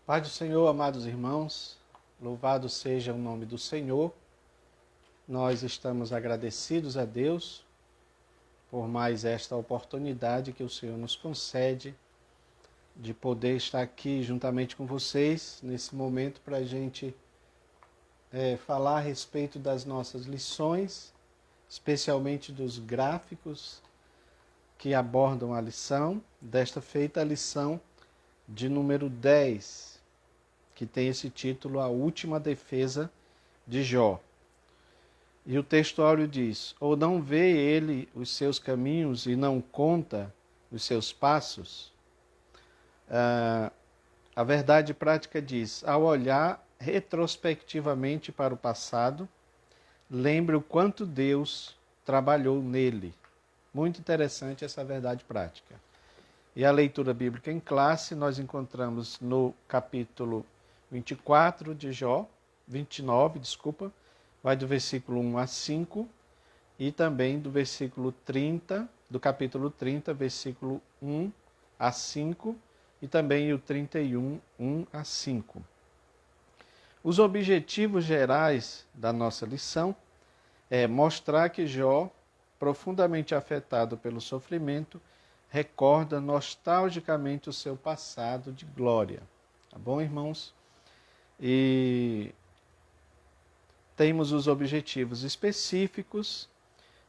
Pai do Senhor, amados irmãos, louvado seja o nome do Senhor. Nós estamos agradecidos a Deus por mais esta oportunidade que o Senhor nos concede de poder estar aqui juntamente com vocês nesse momento para a gente falar a respeito das nossas lições, especialmente dos gráficos que abordam a lição. Desta feita a lição de número 10, que tem esse título, A Última Defesa de Jó. E o textuário diz: ou não vê ele os seus caminhos e não conta os seus passos? A verdade prática diz: ao olhar retrospectivamente para o passado, lembre o quanto Deus trabalhou nele. Muito interessante essa verdade prática. E a leitura bíblica em classe nós encontramos no capítulo 29, vai do versículo 1 a 5, e também do versículo 30, do capítulo 30, versículo 1 a 5, e também o 31, 1 a 5. Os objetivos gerais da nossa lição é mostrar que Jó, profundamente afetado pelo sofrimento, recorda nostalgicamente o seu passado de glória. Tá bom, irmãos? E temos os objetivos específicos,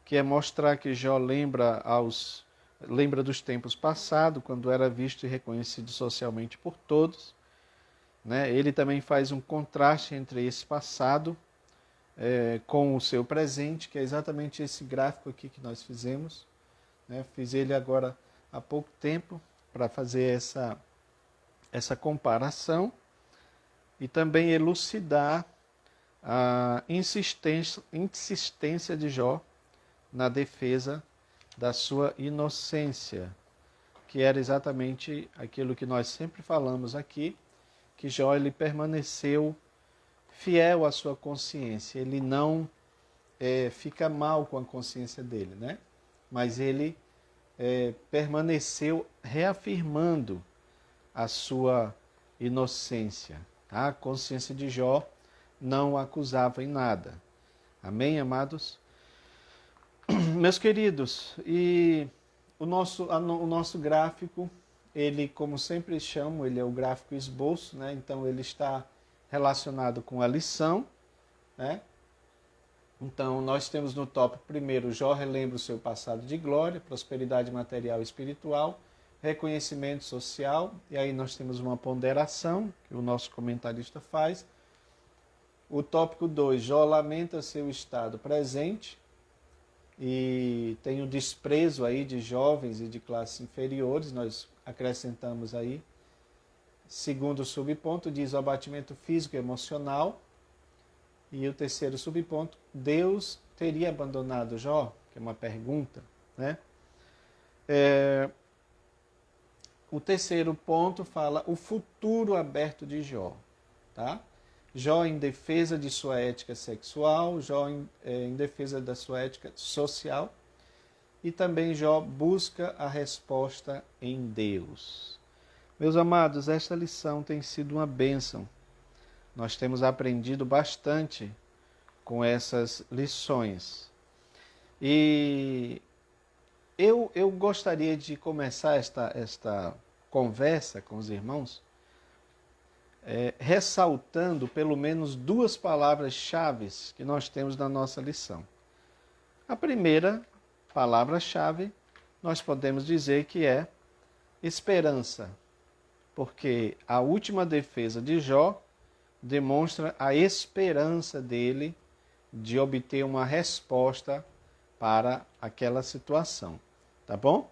que é mostrar que Jó lembra dos tempos passados, quando era visto e reconhecido socialmente por todos. Né? Ele também faz um contraste entre esse passado com o seu presente, que é exatamente esse gráfico aqui que nós fizemos. Né? Fiz ele agora há pouco tempo para fazer essa comparação e também elucidar a insistência de Jó na defesa da sua inocência, que era exatamente aquilo que nós sempre falamos aqui, que Jó ele permaneceu fiel à sua consciência, ele não fica mal com a consciência dele, né? Mas ele permaneceu reafirmando a sua inocência. Tá? A consciência de Jó não o acusava em nada. Amém, amados? Meus queridos, e o nosso gráfico, ele, como sempre chamo, ele é o gráfico esboço, né? Então ele está relacionado com a lição, né? Então nós temos no tópico primeiro, Jó relembra o seu passado de glória, prosperidade material e espiritual, reconhecimento social, e aí nós temos uma ponderação que o nosso comentarista faz. O tópico 2, Jó lamenta seu estado presente, e tem o desprezo aí de jovens e de classes inferiores, nós acrescentamos aí. Segundo subponto, diz o abatimento físico e emocional. E o terceiro subponto, Deus teria abandonado Jó? Que é uma pergunta, né? O terceiro ponto fala o futuro aberto de Jó, tá? Jó em defesa de sua ética sexual, Jó em defesa da sua ética social, e também Jó busca a resposta em Deus. Meus amados, esta lição tem sido uma bênção. Nós temos aprendido bastante com essas lições. E eu gostaria de começar esta conversa com os irmãos ressaltando pelo menos duas palavras-chave que nós temos na nossa lição. A primeira palavra-chave nós podemos dizer que é esperança, porque a última defesa de Jó demonstra a esperança dele de obter uma resposta para aquela situação. Tá bom?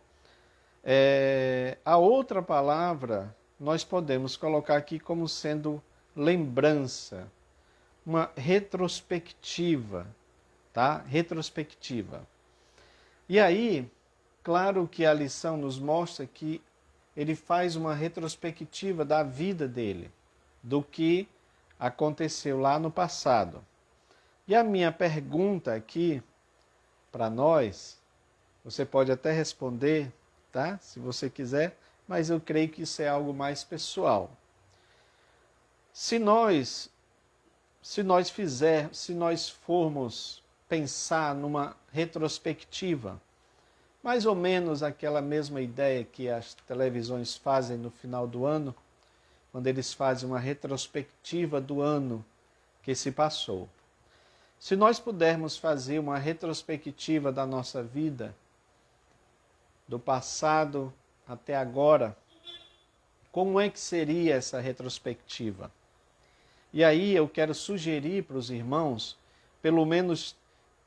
A outra palavra nós podemos colocar aqui como sendo lembrança, uma retrospectiva, tá? Retrospectiva. E aí, claro que a lição nos mostra que ele faz uma retrospectiva da vida dele, do que aconteceu lá no passado. E a minha pergunta aqui para nós, você pode até responder, tá? Se você quiser, mas eu creio que isso é algo mais pessoal. Se nós formos pensar numa retrospectiva, mais ou menos aquela mesma ideia que as televisões fazem no final do ano, quando eles fazem uma retrospectiva do ano que se passou. Se nós pudermos fazer uma retrospectiva da nossa vida, do passado até agora, como é que seria essa retrospectiva? E aí eu quero sugerir para os irmãos pelo menos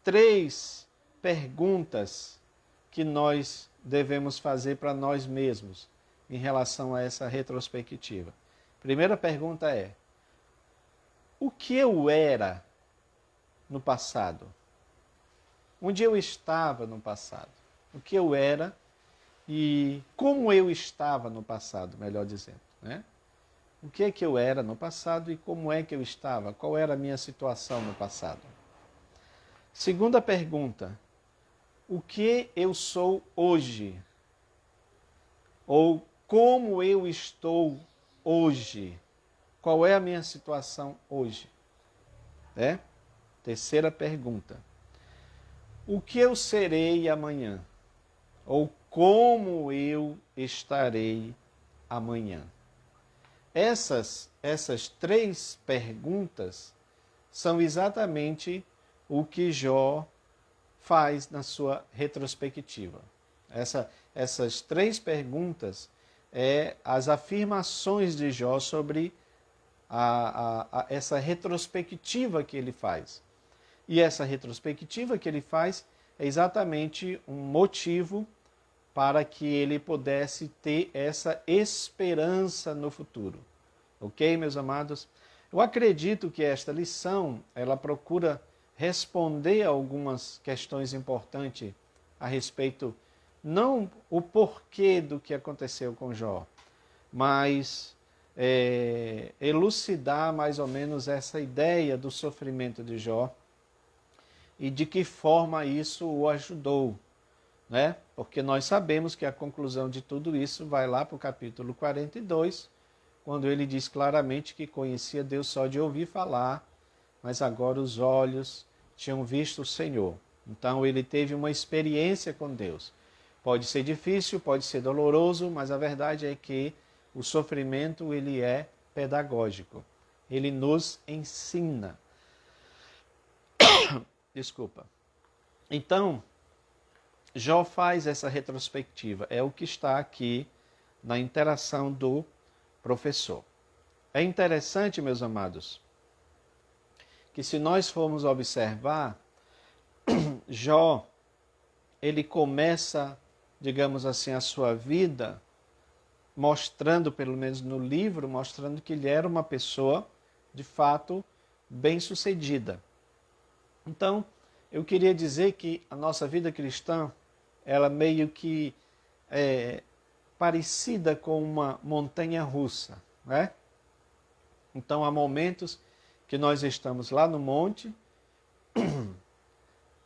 3 perguntas que nós devemos fazer para nós mesmos em relação a essa retrospectiva. Primeira pergunta é: o que eu era no passado? Onde eu estava no passado? O que eu era e como eu estava no passado, melhor dizendo, né? O que é que eu era no passado e como é que eu estava? Qual era a minha situação no passado? Segunda pergunta: o que eu sou hoje? Ou como eu estou hoje? Qual é a minha situação hoje? Né? Terceira pergunta: o que eu serei amanhã? Ou como eu estarei amanhã? Essas 3 perguntas são exatamente o que Jó faz na sua retrospectiva. Essas 3 perguntas é as afirmações de Jó sobre essa retrospectiva que ele faz. E essa retrospectiva que ele faz é exatamente um motivo para que ele pudesse ter essa esperança no futuro. Ok, meus amados? Eu acredito que esta lição, ela procura responder a algumas questões importantes a respeito, não o porquê do que aconteceu com Jó, mas elucidar mais ou menos essa ideia do sofrimento de Jó e de que forma isso o ajudou, né? Porque nós sabemos que a conclusão de tudo isso vai lá para o capítulo 42, quando ele diz claramente que conhecia Deus só de ouvir falar, mas agora os olhos tinham visto o Senhor. Então ele teve uma experiência com Deus. Pode ser difícil, pode ser doloroso, mas a verdade é que o sofrimento ele é pedagógico. Ele nos ensina. Desculpa. Então, Jó faz essa retrospectiva. É o que está aqui na interação do professor. É interessante, meus amados, que se nós formos observar, Jó, ele começa, digamos assim, a sua vida mostrando, pelo menos no livro, mostrando que ele era uma pessoa, de fato, bem-sucedida. Então, eu queria dizer que a nossa vida cristã, ela meio que é parecida com uma montanha russa, né? Então, há momentos que nós estamos lá no monte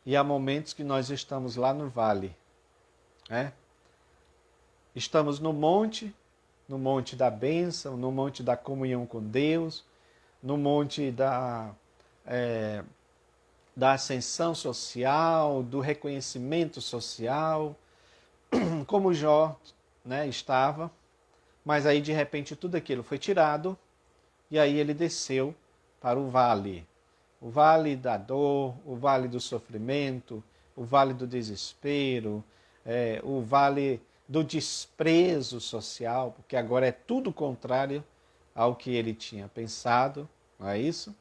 e há momentos que nós estamos lá no vale, né? Estamos no monte da bênção, no monte da comunhão com Deus, no monte da ascensão social, do reconhecimento social, como Jó, né, estava, mas aí de repente tudo aquilo foi tirado e aí ele desceu para o vale da dor, o vale do sofrimento, o vale do desespero, o vale do desprezo social, porque agora é tudo contrário ao que ele tinha pensado, não é isso?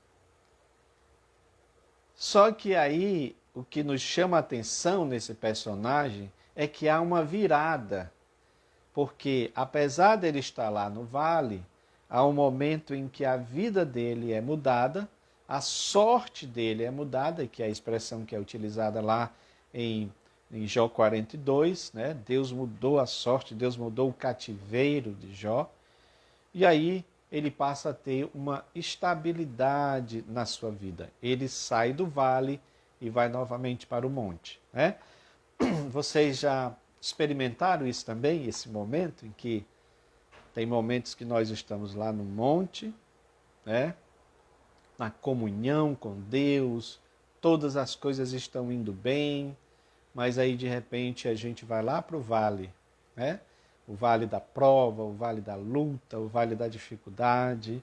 Só que aí o que nos chama a atenção nesse personagem é que há uma virada, porque apesar dele estar lá no vale, há um momento em que a vida dele é mudada, a sorte dele é mudada, que é a expressão que é utilizada lá em Jó 42, né? Deus mudou a sorte, Deus mudou o cativeiro de Jó, e aí ele passa a ter uma estabilidade na sua vida. Ele sai do vale e vai novamente para o monte, né? Vocês já experimentaram isso também, esse momento em que tem momentos que nós estamos lá no monte né? Na comunhão com Deus, todas as coisas estão indo bem, mas aí de repente a gente vai lá para o vale, né? O vale da prova, o vale da luta, o vale da dificuldade.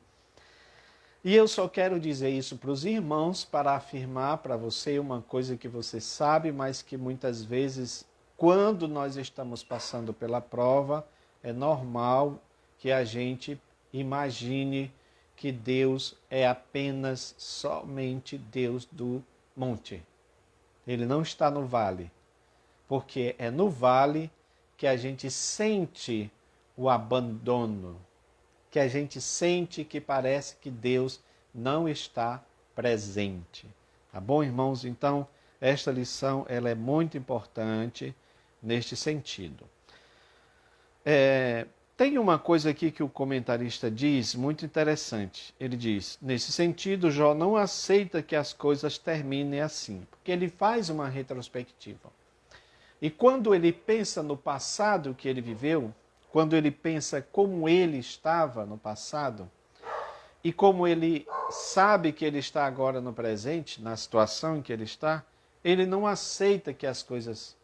E eu só quero dizer isso para os irmãos para afirmar para você uma coisa que você sabe, mas que muitas vezes, quando nós estamos passando pela prova, é normal que a gente imagine que Deus é apenas somente Deus do monte. Ele não está no vale, porque é no vale que a gente sente o abandono, que a gente sente que parece que Deus não está presente. Tá bom, irmãos? Então, esta lição ela é muito importante neste sentido. Tem uma coisa aqui que o comentarista diz muito interessante. Ele diz, nesse sentido, Jó não aceita que as coisas terminem assim, porque ele faz uma retrospectiva. E quando ele pensa no passado que ele viveu, quando ele pensa como ele estava no passado, e como ele sabe que ele está agora no presente, na situação em que ele está, ele não aceita que as coisas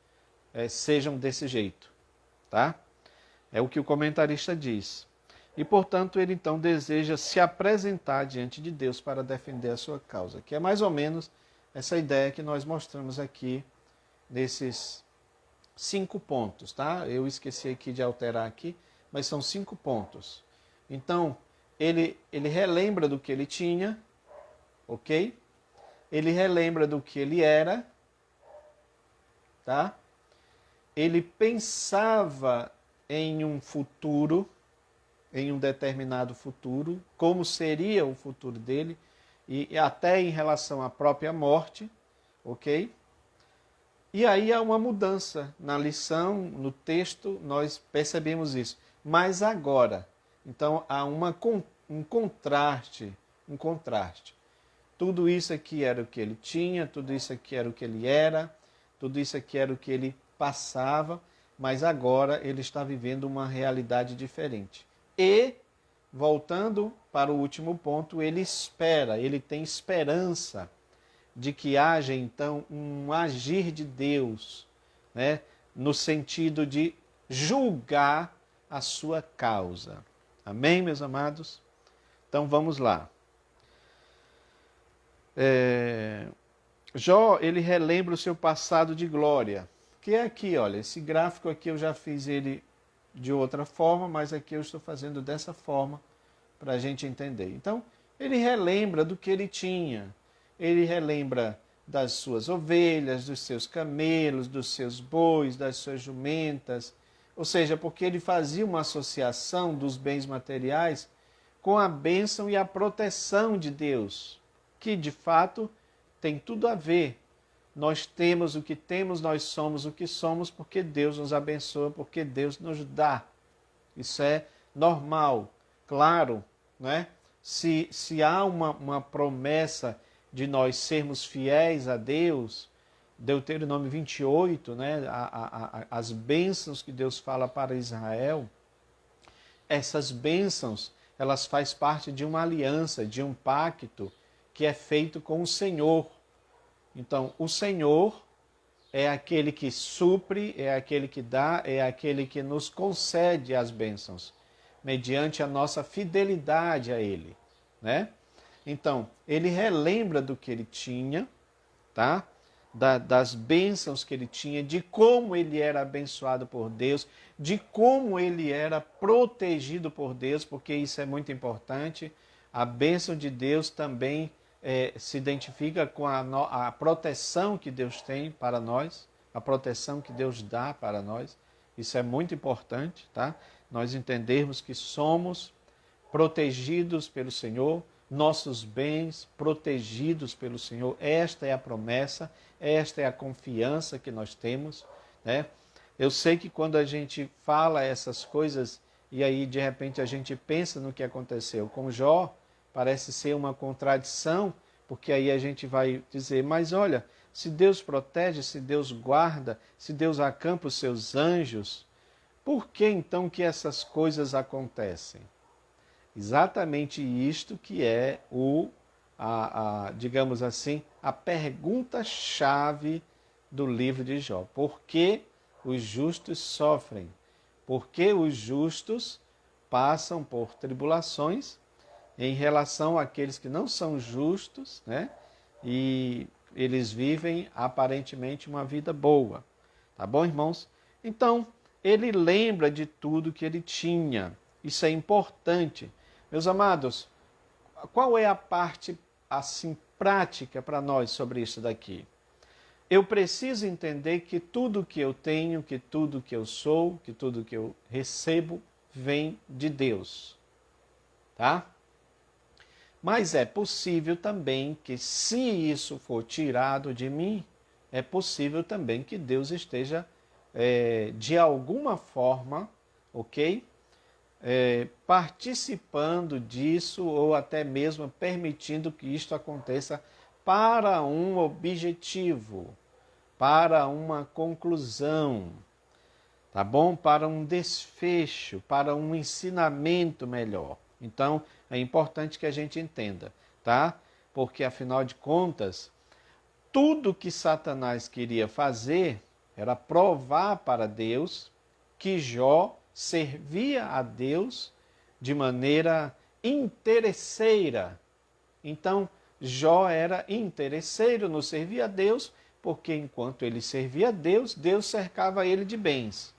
sejam desse jeito, tá? É o que o comentarista diz. E, portanto, ele então deseja se apresentar diante de Deus para defender a sua causa, que é mais ou menos essa ideia que nós mostramos aqui nesses 5 pontos, tá? Eu esqueci aqui de alterar aqui, mas são 5 pontos. Então, ele relembra do que ele tinha, ok? Ele relembra do que ele era, tá? Ele pensava em um futuro, em um determinado futuro, como seria o futuro dele, e até em relação à própria morte, ok? E aí há uma mudança na lição, no texto, nós percebemos isso. Mas agora, então há um contraste. Tudo isso aqui era o que ele tinha, tudo isso aqui era o que ele era, tudo isso aqui era o que ele passava, mas agora ele está vivendo uma realidade diferente. E, voltando para o último ponto, ele espera, ele tem esperança de que haja então um agir de Deus, né, no sentido de julgar a sua causa. Amém, meus amados? Então vamos lá. Jó, ele relembra o seu passado de glória, que é aqui, olha, esse gráfico aqui eu já fiz ele de outra forma, mas aqui eu estou fazendo dessa forma para a gente entender. Então, ele relembra do que ele tinha, ele relembra das suas ovelhas, dos seus camelos, dos seus bois, das suas jumentas, ou seja, porque ele fazia uma associação dos bens materiais com a bênção e a proteção de Deus, que de fato tem tudo a ver. Nós temos o que temos, nós somos o que somos, porque Deus nos abençoa, porque Deus nos dá. Isso é normal, claro, né? Se há uma promessa de nós sermos fiéis a Deus, Deuteronômio 28, né? As bênçãos que Deus fala para Israel, essas bênçãos, elas fazem parte de uma aliança, de um pacto que é feito com o Senhor. Então, o Senhor é aquele que supre, é aquele que dá, é aquele que nos concede as bênçãos, mediante a nossa fidelidade a Ele, né? Então, ele relembra do que ele tinha, tá? Das bênçãos que ele tinha, de como ele era abençoado por Deus, de como ele era protegido por Deus, porque isso é muito importante. A bênção de Deus também se identifica com a proteção que Deus tem para nós, a proteção que Deus dá para nós. Isso é muito importante, tá? Nós entendermos que somos protegidos pelo Senhor, nossos bens protegidos pelo Senhor. Esta é a promessa, esta é a confiança que nós temos, né? Eu sei que quando a gente fala essas coisas e aí de repente a gente pensa no que aconteceu com Jó, parece ser uma contradição, porque aí a gente vai dizer, mas olha, se Deus protege, se Deus guarda, se Deus acampa os seus anjos, por que então que essas coisas acontecem? Exatamente isto que é digamos assim, a pergunta-chave do livro de Jó. Por que os justos sofrem? Por que os justos passam por tribulações em relação àqueles que não são justos, né? E eles vivem aparentemente uma vida boa. Tá bom, irmãos? Então, ele lembra de tudo que ele tinha. Isso é importante. Meus amados, qual é a parte assim prática para nós sobre isso daqui? Eu preciso entender que tudo que eu tenho, que tudo que eu sou, que tudo que eu recebo vem de Deus. Tá? Mas é possível também que, se isso for tirado de mim, é possível também que Deus esteja, de alguma forma, ok? Participando disso ou até mesmo permitindo que isto aconteça para um objetivo, para uma conclusão, tá bom? Para um desfecho, para um ensinamento melhor. Então, é importante que a gente entenda, tá? Porque, afinal de contas, tudo que Satanás queria fazer era provar para Deus que Jó servia a Deus de maneira interesseira. Então, Jó era interesseiro no servir a Deus, porque enquanto ele servia a Deus, Deus cercava ele de bens.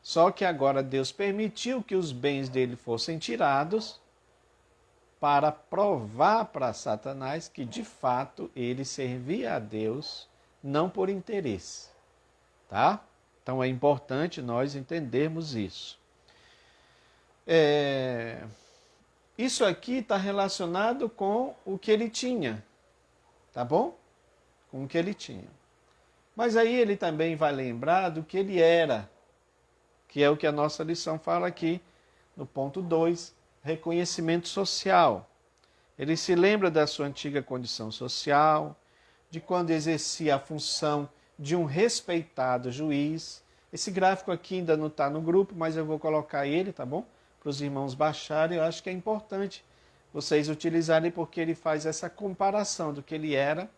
Só que agora Deus permitiu que os bens dele fossem tirados para provar para Satanás que, de fato, ele servia a Deus não por interesse. Tá? Então é importante nós entendermos isso. Isso aqui está relacionado com o que ele tinha. Tá bom? Com o que ele tinha. Mas aí ele também vai lembrar do que ele era, que é o que a nossa lição fala aqui no ponto 2, reconhecimento social. Ele se lembra da sua antiga condição social, de quando exercia a função de um respeitado juiz. Esse gráfico aqui ainda não está no grupo, mas eu vou colocar ele, tá bom? Para os irmãos baixarem. Eu acho que é importante vocês utilizarem, porque ele faz essa comparação do que ele era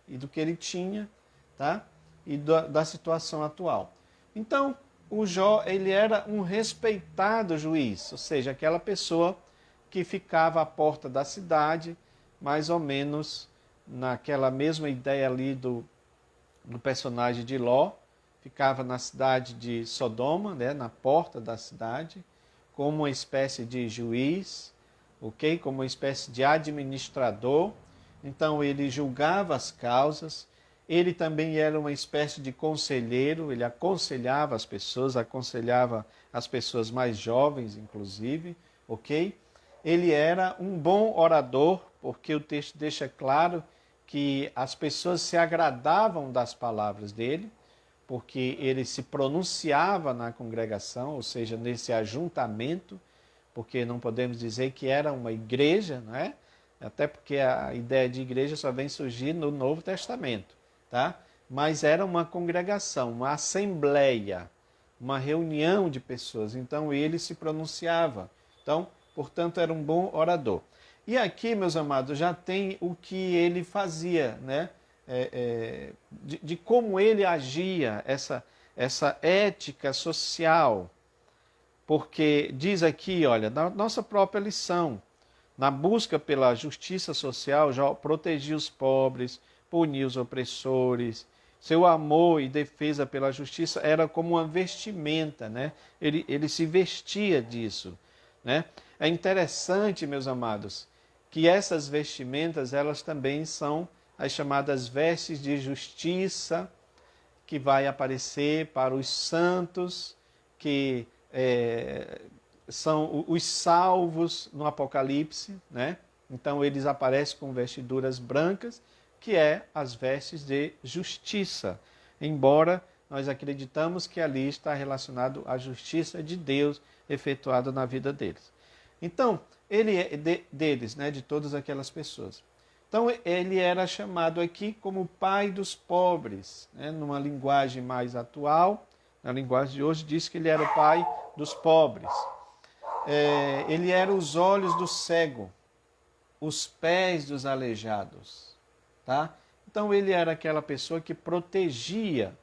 e do que ele tinha, tá? E da situação atual. Então, o Jó, ele era um respeitado juiz, ou seja, aquela pessoa que ficava à porta da cidade, mais ou menos naquela mesma ideia ali do personagem de Ló, ficava na cidade de Sodoma, né, na porta da cidade, como uma espécie de juiz, ok? Como uma espécie de administrador. Então ele julgava as causas. Ele também era uma espécie de conselheiro, ele aconselhava as pessoas mais jovens, inclusive, ok? Ele era um bom orador, porque o texto deixa claro que as pessoas se agradavam das palavras dele, porque ele se pronunciava na congregação, ou seja, nesse ajuntamento, porque não podemos dizer que era uma igreja, não é? Até porque a ideia de igreja só vem surgir no Novo Testamento. Tá? Mas era uma congregação, uma assembleia, uma reunião de pessoas. Então ele se pronunciava. Então, portanto, era um bom orador. E aqui, meus amados, já tem o que ele fazia, né? De como ele agia, essa ética social. Porque diz aqui, olha, na nossa própria lição, na busca pela justiça social, já protegia os pobres, punir os opressores. Seu amor e defesa pela justiça era como uma vestimenta, né? Ele se vestia disso, né? É interessante, meus amados, que essas vestimentas, elas também são as chamadas vestes de justiça, que vai aparecer para os santos, que são os salvos no Apocalipse, né? Então eles aparecem com vestiduras brancas, que é as vestes de justiça, embora nós acreditamos que ali está relacionado à justiça de Deus efetuada na vida deles. Então, ele é deles, né, de todas aquelas pessoas. Então, ele era chamado aqui como pai dos pobres, né, numa linguagem mais atual, na linguagem de hoje, diz que ele era o pai dos pobres. ele era os olhos do cego, os pés dos aleijados, tá? Então ele era aquela pessoa que protegia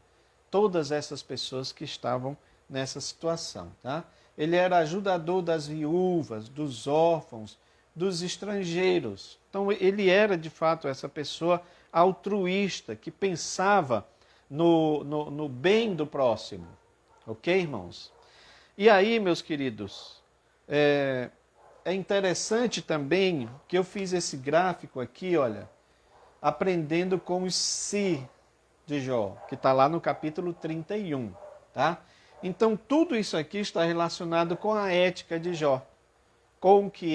todas essas pessoas que estavam nessa situação, tá? Ele era ajudador das viúvas, dos órfãos, dos estrangeiros. Então ele era de fato essa pessoa altruísta, que pensava no bem do próximo. Ok, irmãos? E aí, meus queridos, é interessante também que eu fiz esse gráfico aqui, olha, aprendendo com os si de Jó, que está lá no capítulo 31, tá? Então, tudo isso aqui está relacionado com a ética de Jó, com o que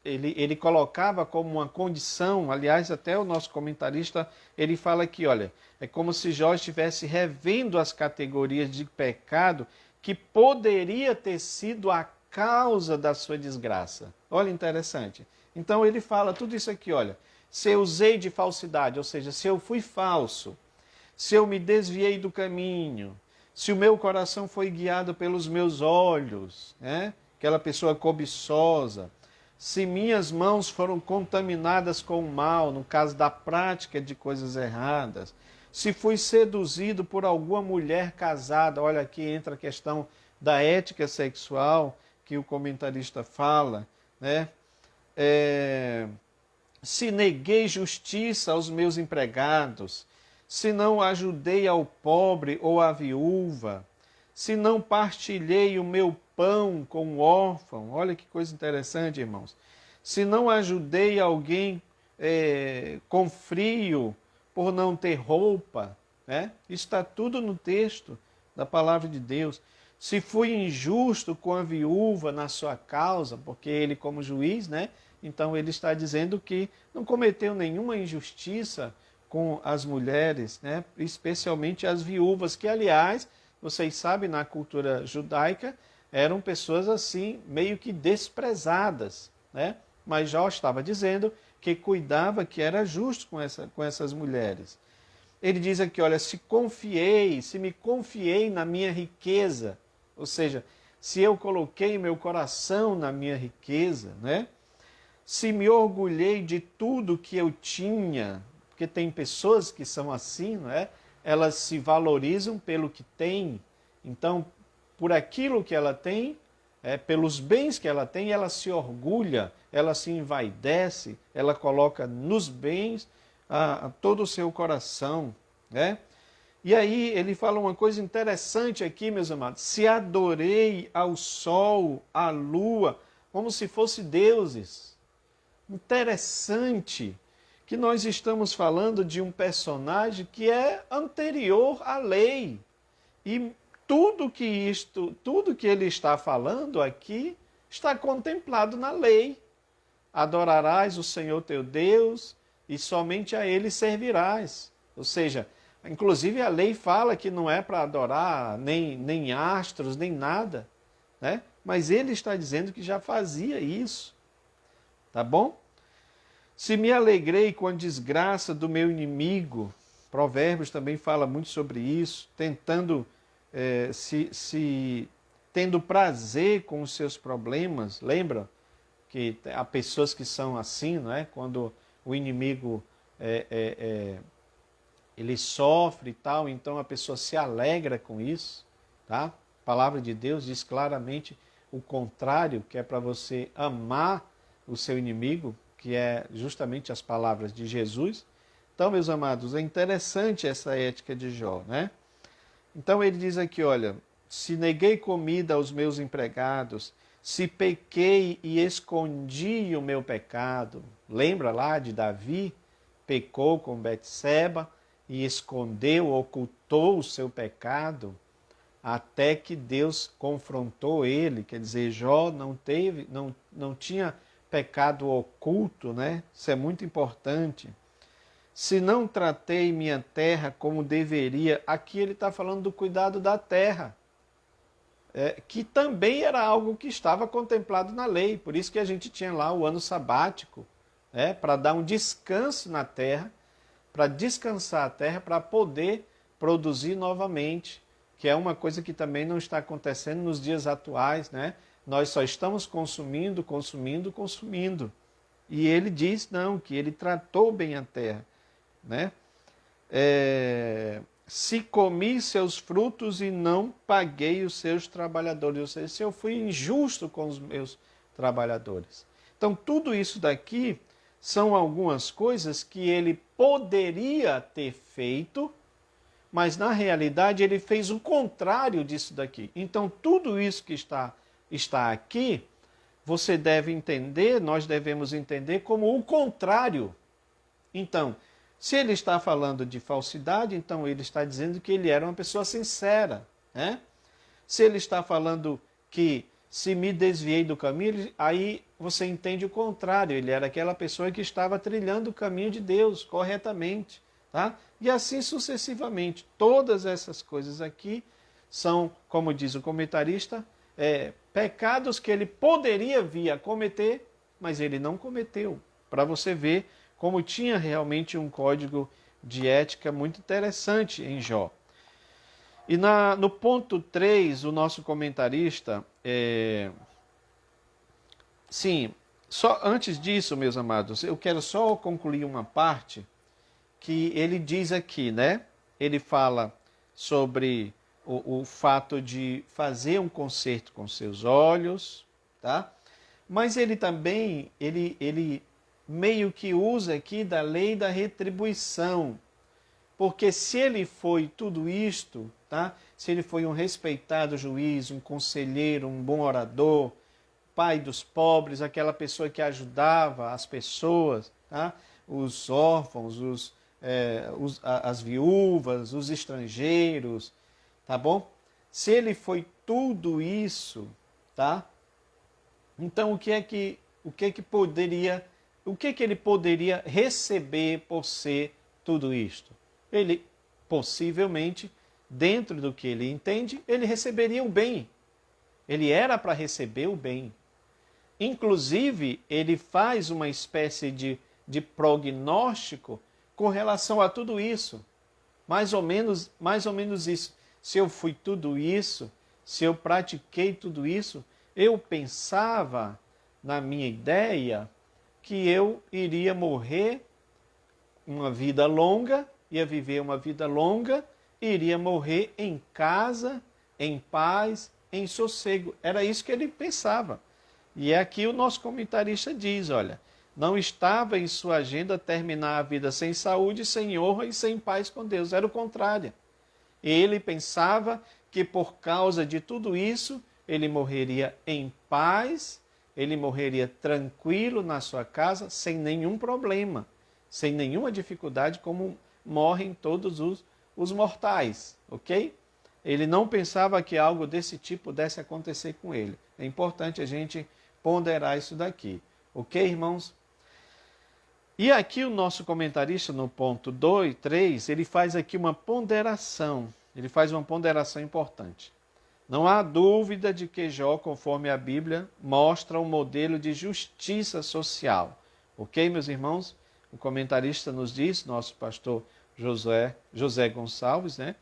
ele colocava como uma condição. Aliás, até o nosso comentarista, ele fala aqui, olha, é como se Jó estivesse revendo as categorias de pecado que poderia ter sido a causa da sua desgraça. Olha, interessante. Então ele fala tudo isso aqui, olha, se eu usei de falsidade, ou seja, se eu fui falso, se eu me desviei do caminho, se o meu coração foi guiado pelos meus olhos, né? Aquela pessoa cobiçosa, se minhas mãos foram contaminadas com o mal, no caso da prática de coisas erradas, se fui seduzido por alguma mulher casada, olha aqui entra a questão da ética sexual que o comentarista fala, né? Se neguei justiça aos meus empregados, se não ajudei ao pobre ou à viúva, se não partilhei o meu pão com o órfão, olha que coisa interessante, irmãos. Se não ajudei alguém com frio por não ter roupa, né? Isso está tudo no texto da palavra de Deus. Se fui injusto com a viúva na sua causa, porque ele como juiz, né? Então ele está dizendo que não cometeu nenhuma injustiça com as mulheres, né? Especialmente as viúvas, que aliás, vocês sabem, na cultura judaica, eram pessoas assim, meio que desprezadas, né? Mas Jó estava dizendo que cuidava, que era justo com essas mulheres. Ele diz aqui, olha, se me confiei na minha riqueza, ou seja, se eu coloquei meu coração na minha riqueza, né? Se me orgulhei de tudo que eu tinha, porque tem pessoas que são assim, não é? Elas se valorizam pelo que têm, então, por aquilo que ela tem, pelos bens que ela tem, ela se orgulha, ela se envaidece, ela coloca nos bens todo o seu coração, né? E aí ele fala uma coisa interessante aqui, meus amados, se adorei ao sol, à lua, como se fossem deuses. Interessante que nós estamos falando de um personagem que é anterior à lei. E tudo que ele está falando aqui está contemplado na lei. Adorarás o Senhor teu Deus e somente a ele servirás. Ou seja, inclusive a lei fala que não é para adorar nem astros, nem nada, né? Mas ele está dizendo que já fazia isso. Tá bom? Se me alegrei com a desgraça do meu inimigo, Provérbios também fala muito sobre isso, tendo prazer com os seus problemas. Lembra que há pessoas que são assim, não é? Quando o inimigo ele sofre e tal, então a pessoa se alegra com isso, tá? A palavra de Deus diz claramente o contrário, que é para você amar o seu inimigo, que é justamente as palavras de Jesus. Então, meus amados, é interessante essa ética de Jó, né? Então ele diz aqui, olha, se neguei comida aos meus empregados, se pequei e escondi o meu pecado. Lembra lá de Davi? Pecou com Betseba e escondeu, ocultou o seu pecado, até que Deus confrontou ele. Quer dizer, Jó não tinha pecado oculto, né? Isso é muito importante. Se não tratei minha terra como deveria, aqui ele está falando do cuidado da terra, que também era algo que estava contemplado na lei. Por isso que a gente tinha lá o ano sabático, para dar um descanso na terra, para descansar a terra, para poder produzir novamente, que é uma coisa que também não está acontecendo nos dias atuais, né? Nós só estamos consumindo, consumindo, consumindo. E ele diz, não, que ele tratou bem a terra, né? Se comi seus frutos e não paguei os seus trabalhadores, ou seja, se eu fui injusto com os meus trabalhadores. Então, tudo isso daqui são algumas coisas que ele poderia ter feito, mas na realidade ele fez o contrário disso daqui. Então, tudo isso que está aqui, você deve entender, nós devemos entender como o contrário. Então, se ele está falando de falsidade, então ele está dizendo que ele era uma pessoa sincera, né? Se ele está falando que se me desviei do caminho, aí você entende o contrário. Ele era aquela pessoa que estava trilhando o caminho de Deus corretamente, tá? E assim sucessivamente. Todas essas coisas aqui são, como diz o comentarista, pecados que ele poderia vir a cometer, mas ele não cometeu. Para você ver como tinha realmente um código de ética muito interessante em Jó. E no ponto 3, o nosso comentarista... Sim, só antes disso, meus amados, eu quero só concluir uma parte que ele diz aqui, né? Ele fala sobre o fato de fazer um concerto com seus olhos, tá? Mas ele também, ele meio que usa aqui da lei da retribuição. Porque se ele foi tudo isto, tá? Se ele foi um respeitado juiz, um conselheiro, um bom orador, pai dos pobres, aquela pessoa que ajudava as pessoas, tá? Os órfãos, as viúvas, os estrangeiros, tá bom? Se ele foi tudo isso, tá? Então o que ele poderia receber por ser tudo isto? Ele, possivelmente, dentro do que ele entende, ele receberia o bem. Ele era para receber o bem. Inclusive, ele faz uma espécie de prognóstico com relação a tudo isso. Mais ou menos isso. Se eu fui tudo isso, se eu pratiquei tudo isso, eu pensava, na minha ideia, que eu iria morrer uma vida longa, ia viver uma vida longa, iria morrer em casa, em paz, em sossego. Era isso que ele pensava. E é aqui o nosso comentarista diz, olha, não estava em sua agenda terminar a vida sem saúde, sem honra e sem paz com Deus. Era o contrário. Ele pensava que por causa de tudo isso, ele morreria em paz, ele morreria tranquilo na sua casa, sem nenhum problema, sem nenhuma dificuldade, como morrem todos os mortais, ok? Ele não pensava que algo desse tipo pudesse acontecer com ele. É importante a gente ponderar isso daqui, ok, irmãos? E aqui o nosso comentarista, no ponto 2, 3, ele faz aqui uma ponderação. Ele faz uma ponderação importante. Não há dúvida de que Jó, conforme a Bíblia, mostra um modelo de justiça social. Ok, meus irmãos? O comentarista nos diz, nosso pastor José Gonçalves, né?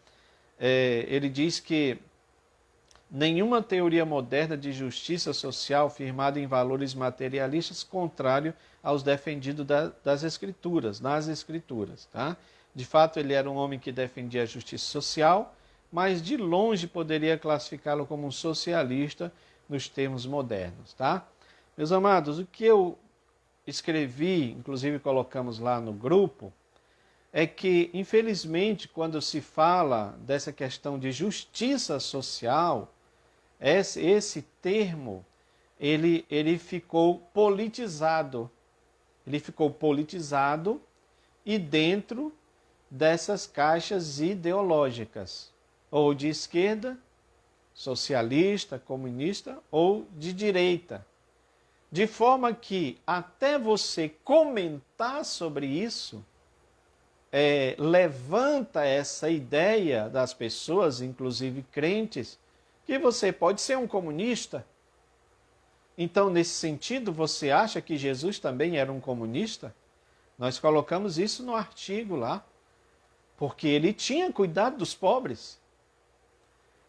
Ele diz que nenhuma teoria moderna de justiça social firmada em valores materialistas contrário aos defendidos das Escrituras, nas Escrituras. Tá? De fato, ele era um homem que defendia a justiça social, mas de longe poderia classificá-lo como um socialista nos termos modernos. Tá? Meus amados, o que eu escrevi, inclusive colocamos lá no grupo, é que, infelizmente, quando se fala dessa questão de justiça social, esse termo, ele ficou politizado. Ele ficou politizado e dentro dessas caixas ideológicas, ou de esquerda, socialista, comunista, ou de direita. De forma que, até você comentar sobre isso, levanta essa ideia das pessoas, inclusive crentes, que você pode ser um comunista. Então, nesse sentido, você acha que Jesus também era um comunista? Nós colocamos isso no artigo lá, porque ele tinha cuidado dos pobres.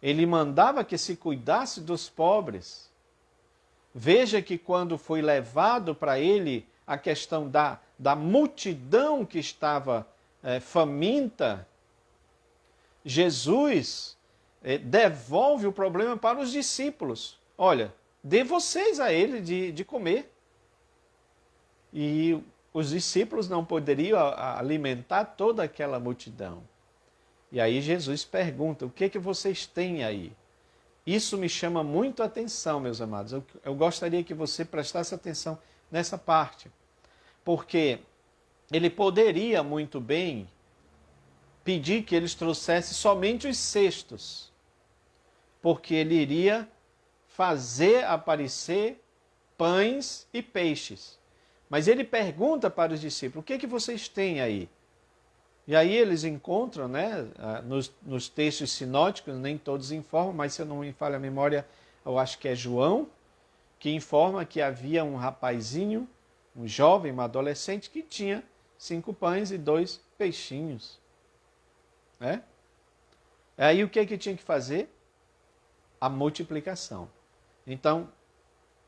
Ele mandava que se cuidasse dos pobres. Veja que quando foi levado para ele a questão da multidão que estava faminta, Jesus devolve o problema para os discípulos. Olha, dê vocês a ele de comer. E os discípulos não poderiam alimentar toda aquela multidão. E aí Jesus pergunta, o que vocês têm aí? Isso me chama muito a atenção, meus amados. Eu gostaria que você prestasse atenção nessa parte. Porque ele poderia muito bem pedir que eles trouxessem somente os cestos. Porque ele iria fazer aparecer pães e peixes. Mas ele pergunta para os discípulos, o que vocês têm aí? E aí eles encontram, né, nos textos sinóticos, nem todos informam, mas se eu não me falha a memória, eu acho que é João, que informa que havia um rapazinho, um jovem, um adolescente, que tinha 5 pães e 2 peixinhos. Né? Aí o que tinha que fazer? A multiplicação. Então,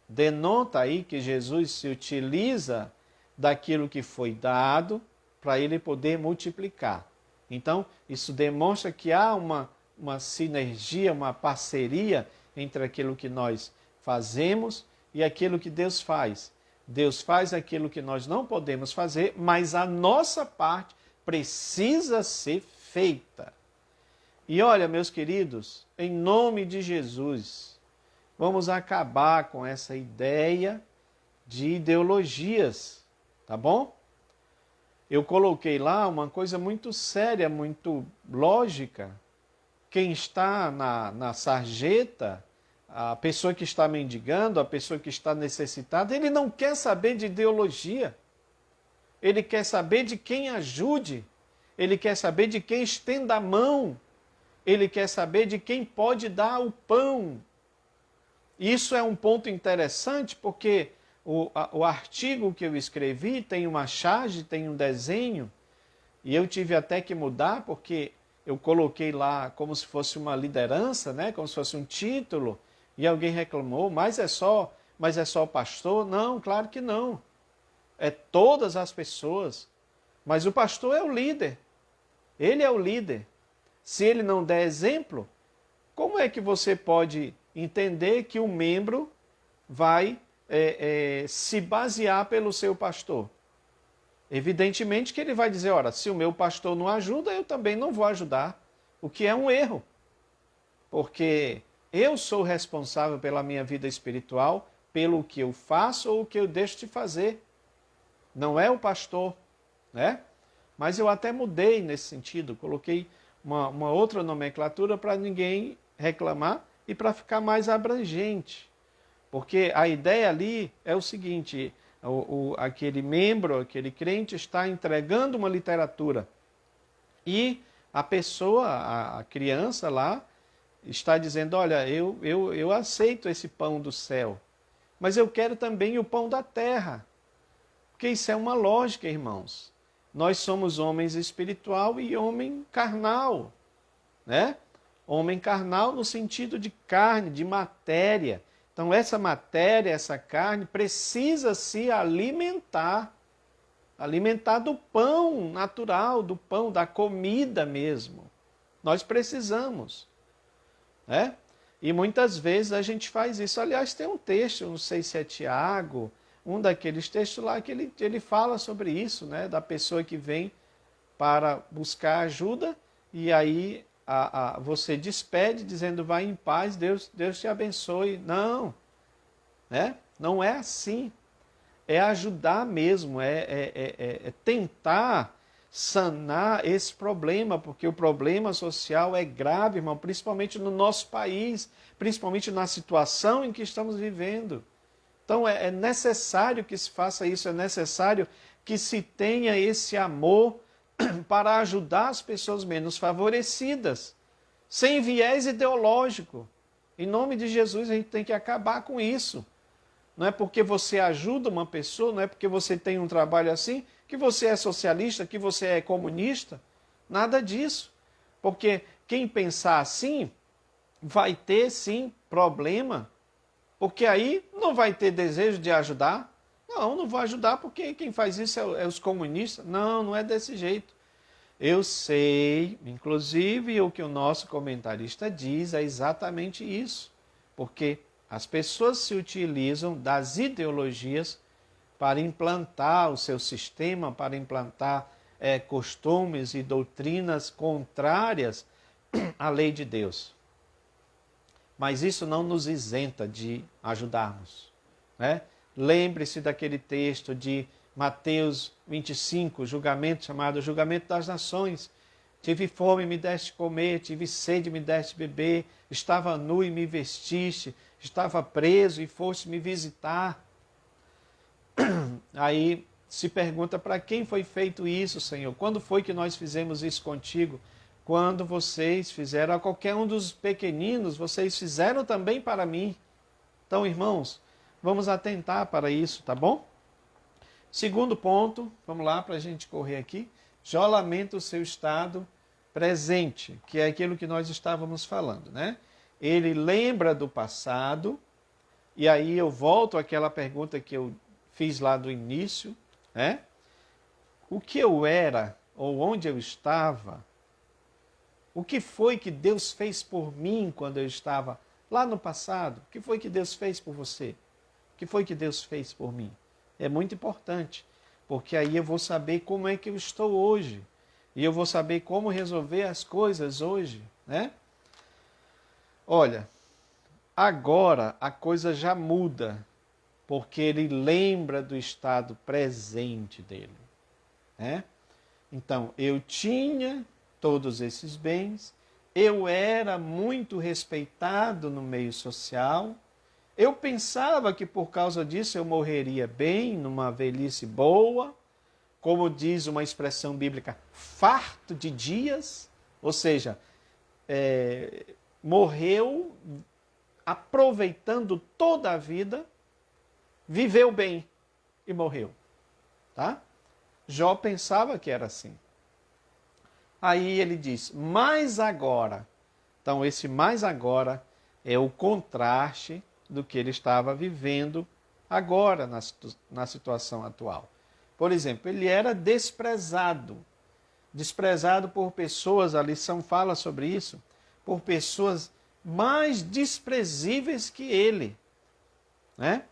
denota aí que Jesus se utiliza daquilo que foi dado para ele poder multiplicar. Então, isso demonstra que há uma sinergia, uma parceria entre aquilo que nós fazemos e aquilo que Deus faz. Deus faz aquilo que nós não podemos fazer, mas a nossa parte precisa ser feita. E olha, meus queridos, em nome de Jesus, vamos acabar com essa ideia de ideologias, tá bom? Eu coloquei lá uma coisa muito séria, muito lógica. Quem está na sarjeta, a pessoa que está mendigando, a pessoa que está necessitada, ele não quer saber de ideologia. Ele quer saber de quem ajude. Ele quer saber de quem estenda a mão. Ele quer saber de quem pode dar o pão. Isso é um ponto interessante porque o artigo que eu escrevi tem uma charge, tem um desenho, e eu tive até que mudar porque eu coloquei lá como se fosse uma liderança, né? Como se fosse um título, e alguém reclamou, mas é só o pastor? Não, claro que não. É todas as pessoas. Mas o pastor é o líder. Ele é o líder. Se ele não der exemplo, como é que você pode entender que o membro vai se basear pelo seu pastor? Evidentemente que ele vai dizer, ora, se o meu pastor não ajuda, eu também não vou ajudar. O que é um erro. Porque eu sou responsável pela minha vida espiritual, pelo que eu faço ou o que eu deixo de fazer. Não é o pastor, né? Mas eu até mudei nesse sentido, coloquei uma outra nomenclatura para ninguém reclamar e para ficar mais abrangente. Porque a ideia ali é o seguinte, aquele membro, aquele crente está entregando uma literatura e a pessoa, a criança lá, está dizendo, olha, eu aceito esse pão do céu, mas eu quero também o pão da terra. Porque isso é uma lógica, irmãos. Nós somos homens espiritual e homem carnal, né? Homem carnal no sentido de carne, de matéria. Então essa matéria, essa carne precisa se alimentar. Alimentar do pão natural, do pão, da comida mesmo. Nós precisamos, né? E muitas vezes a gente faz isso. Aliás, tem um texto, não sei se é Tiago, um daqueles textos lá que ele fala sobre isso, né? Da pessoa que vem para buscar ajuda e aí você despede dizendo vai em paz, Deus te abençoe. Não, né? Não é assim. É ajudar mesmo, é tentar sanar esse problema, porque o problema social é grave, irmão, principalmente no nosso país, principalmente na situação em que estamos vivendo. Então é necessário que se faça isso, é necessário que se tenha esse amor para ajudar as pessoas menos favorecidas, sem viés ideológico. Em nome de Jesus a gente tem que acabar com isso. Não é porque você ajuda uma pessoa, não é porque você tem um trabalho assim, que você é socialista, que você é comunista. Nada disso. Porque quem pensar assim vai ter sim problema, porque aí não vai ter desejo de ajudar. Não vou ajudar porque quem faz isso é os comunistas. Não, não é desse jeito. Eu sei, inclusive o que o nosso comentarista diz é exatamente isso, porque as pessoas se utilizam das ideologias para implantar o seu sistema, para implantar costumes e doutrinas contrárias à lei de Deus. Mas isso não nos isenta de ajudarmos, né? Lembre-se daquele texto de Mateus 25, julgamento chamado Julgamento das Nações. Tive fome, me deste comer, tive sede, me deste beber, estava nu e me vestiste, estava preso e foste me visitar. Aí se pergunta, para quem foi feito isso, Senhor? Quando foi que nós fizemos isso contigo? Quando vocês fizeram a qualquer um dos pequeninos, vocês fizeram também para mim. Então, irmãos, vamos atentar para isso, tá bom? Segundo ponto, vamos lá para a gente correr aqui. Jó lamenta o seu estado presente, que é aquilo que nós estávamos falando, né? Ele lembra do passado, e aí eu volto àquela pergunta que eu fiz lá do início, né? O que eu era, ou onde eu estava, o que foi que Deus fez por mim quando eu estava lá no passado? O que foi que Deus fez por você? O que foi que Deus fez por mim? É muito importante, porque aí eu vou saber como é que eu estou hoje. E eu vou saber como resolver as coisas hoje, né? Olha, agora a coisa já muda, porque ele lembra do estado presente dele, né? Então, eu tinha todos esses bens, eu era muito respeitado no meio social, eu pensava que por causa disso eu morreria bem, numa velhice boa, como diz uma expressão bíblica, farto de dias, ou seja, morreu aproveitando toda a vida, viveu bem e morreu. Tá? Jó pensava que era assim. Aí ele diz, mas agora. Então esse mais agora é o contraste do que ele estava vivendo agora na situação atual. Por exemplo, ele era desprezado por pessoas, a lição fala sobre isso, por pessoas mais desprezíveis que ele, né?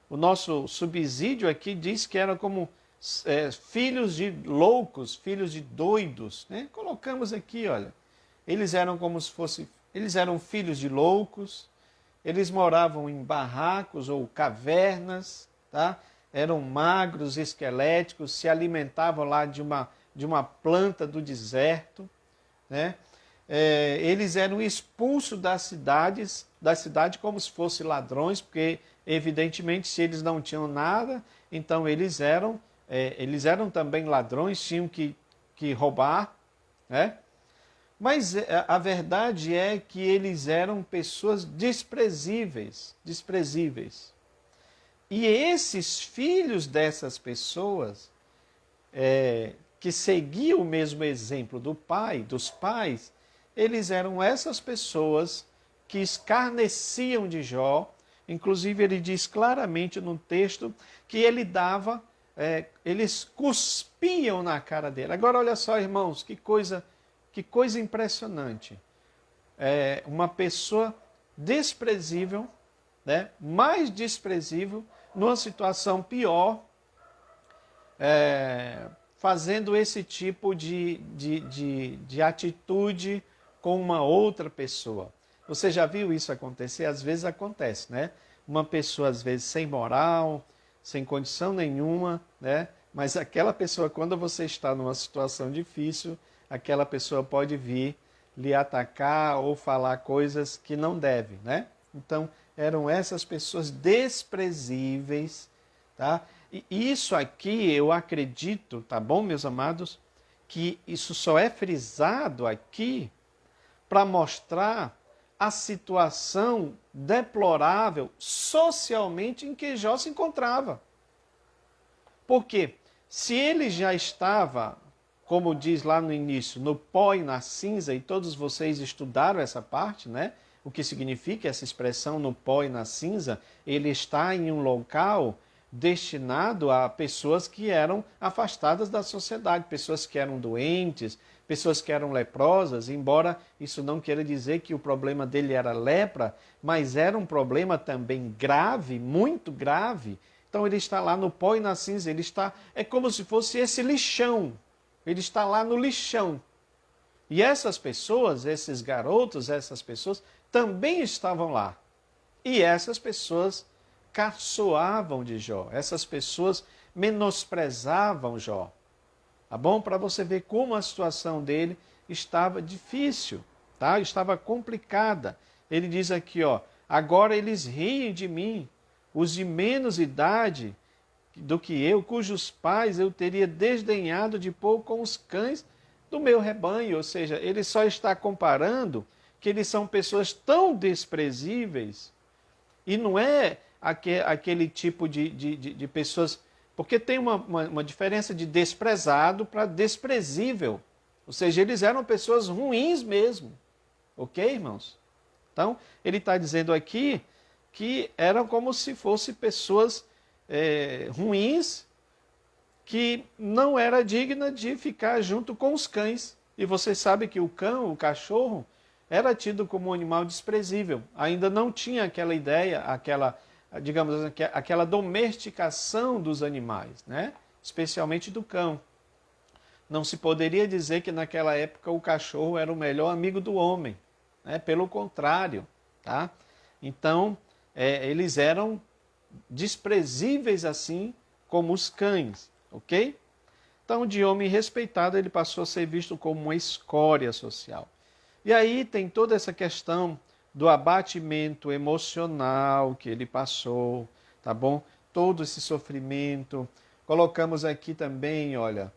O nosso subsídio aqui diz que eram como filhos de loucos, filhos de doidos, né? Colocamos aqui, olha, eles eram como se fosse, eles eram filhos de loucos, eles moravam em barracos ou cavernas, tá? Eram magros, esqueléticos, se alimentavam lá de uma planta do deserto, né? Eles eram expulsos da cidade como se fossem ladrões, porque evidentemente se eles não tinham nada, então eles eram também ladrões, tinham que roubar, né? Mas a verdade é que eles eram pessoas desprezíveis. E esses filhos dessas pessoas, que seguiam o mesmo exemplo dos pais, eles eram essas pessoas que escarneciam de Jó. Inclusive ele diz claramente no texto que eles cuspiam na cara dele. Agora olha só, irmãos, que coisa impressionante. Uma pessoa desprezível, né, mais desprezível, numa situação pior, fazendo esse tipo de atitude com uma outra pessoa. Você já viu isso acontecer? Às vezes acontece, né? Uma pessoa, às vezes, sem moral, sem condição nenhuma, né? Mas aquela pessoa, quando você está numa situação difícil, aquela pessoa pode vir lhe atacar ou falar coisas que não deve, né? Então, eram essas pessoas desprezíveis, tá? E isso aqui, eu acredito, tá bom, meus amados, que isso só é frisado aqui para mostrar a situação deplorável socialmente em que Jó se encontrava. Porque se ele já estava, como diz lá no início, no pó e na cinza, e todos vocês estudaram essa parte, né? O que significa essa expressão no pó e na cinza? Ele está em um local destinado a pessoas que eram afastadas da sociedade, pessoas que eram doentes, pessoas que eram leprosas, embora isso não queira dizer que o problema dele era lepra, mas era um problema também grave, muito grave. Então ele está lá no pó e na cinza, é como se fosse esse lixão, ele está lá no lixão. E essas pessoas, esses garotos, essas pessoas também estavam lá. E essas pessoas caçoavam de Jó, essas pessoas menosprezavam Jó. Tá bom? Para você ver como a situação dele estava difícil, tá? Estava complicada. Ele diz aqui, ó, agora eles riem de mim, os de menos idade do que eu, cujos pais eu teria desdenhado de pôr com os cães do meu rebanho. Ou seja, ele só está comparando que eles são pessoas tão desprezíveis, e não é aquele tipo de pessoas, porque tem uma diferença de desprezado para desprezível. Ou seja, eles eram pessoas ruins mesmo. Ok, irmãos? Então, ele está dizendo aqui que eram como se fossem pessoas ruins, que não era digna de ficar junto com os cães. E você sabe que o cão, o cachorro, era tido como um animal desprezível. Ainda não tinha aquela ideia, digamos assim, aquela domesticação dos animais, né? Especialmente do cão. Não se poderia dizer que naquela época o cachorro era o melhor amigo do homem, né? Pelo contrário, tá? Então, eles eram desprezíveis assim como os cães, ok? Então, de homem respeitado, ele passou a ser visto como uma escória social. E aí tem toda essa questão do abatimento emocional que ele passou, tá bom? Todo esse sofrimento. Colocamos aqui também, olha,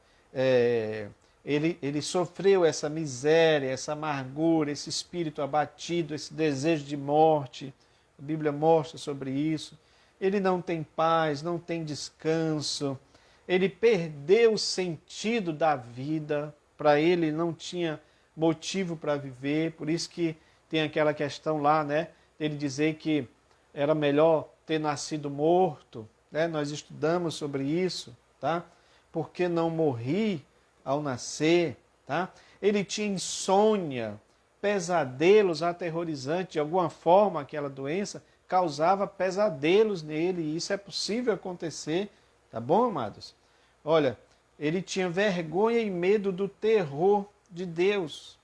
ele sofreu essa miséria, essa amargura, esse espírito abatido, esse desejo de morte. A Bíblia mostra sobre isso. Ele não tem paz, não tem descanso. Ele perdeu o sentido da vida. Para ele não tinha motivo para viver. Por isso que tem aquela questão lá, né? Ele dizer que era melhor ter nascido morto, né? Nós estudamos sobre isso, tá? Porque não morri ao nascer, tá? Ele tinha insônia, pesadelos aterrorizantes. De alguma forma, aquela doença causava pesadelos nele, e isso é possível acontecer, tá bom, amados? Olha, ele tinha vergonha e medo do terror de Deus.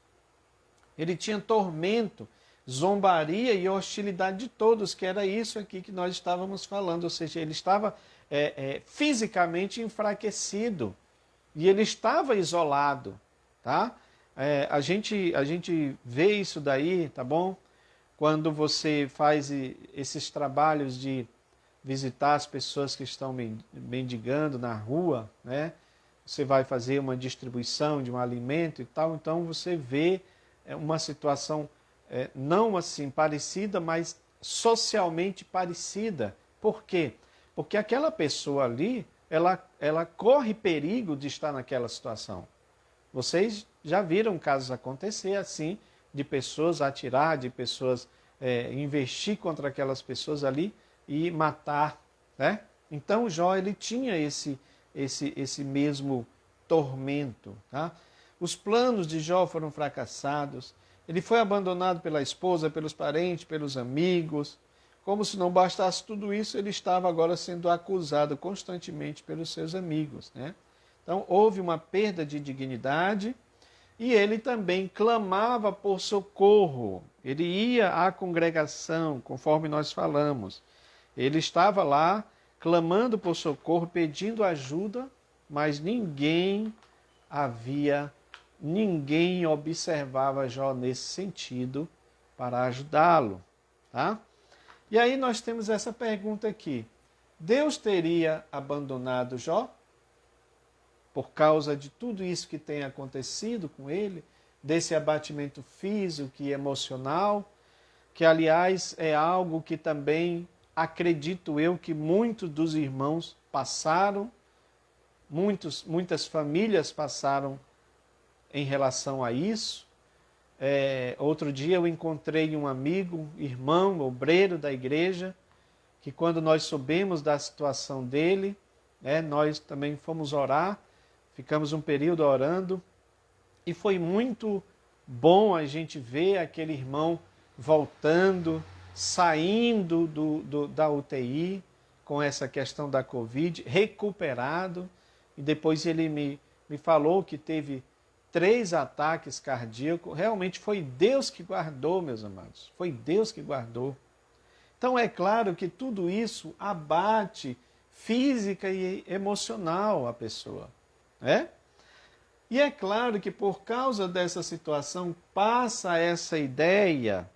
Ele tinha tormento, zombaria e hostilidade de todos, que era isso aqui que nós estávamos falando. Ou seja, ele estava fisicamente enfraquecido e ele estava isolado, tá? A gente vê isso daí, tá bom? Quando você faz esses trabalhos de visitar as pessoas que estão mendigando na rua, né? Você vai fazer uma distribuição de um alimento e tal, então você vê uma situação não assim parecida, mas socialmente parecida. Por quê? Porque aquela pessoa ali, ela corre perigo de estar naquela situação. Vocês já viram casos acontecer assim, de pessoas atirar, de pessoas investir contra aquelas pessoas ali e matar, né? Então Jó, ele tinha esse mesmo tormento, tá? Os planos de Jó foram fracassados, ele foi abandonado pela esposa, pelos parentes, pelos amigos. Como se não bastasse tudo isso, ele estava agora sendo acusado constantemente pelos seus amigos, né? Então houve uma perda de dignidade e ele também clamava por socorro. Ele ia à congregação, conforme nós falamos. Ele estava lá clamando por socorro, pedindo ajuda, mas ninguém observava Jó nesse sentido para ajudá-lo, tá? E aí nós temos essa pergunta aqui. Deus teria abandonado Jó? Por causa de tudo isso que tem acontecido com ele, desse abatimento físico e emocional, que aliás é algo que também acredito eu que muitos dos irmãos passaram, muitas famílias passaram em relação a isso. Outro dia eu encontrei um amigo, irmão, obreiro da igreja, que quando nós soubemos da situação dele, nós também fomos orar, ficamos um período orando, e foi muito bom a gente ver aquele irmão voltando, saindo da UTI com essa questão da Covid, recuperado, e depois ele me falou que teve 3 ataques cardíacos. Realmente foi Deus que guardou, meus amados, foi Deus que guardou. Então é claro que tudo isso abate física e emocional a pessoa, né? E é claro que por causa dessa situação passa essa ideia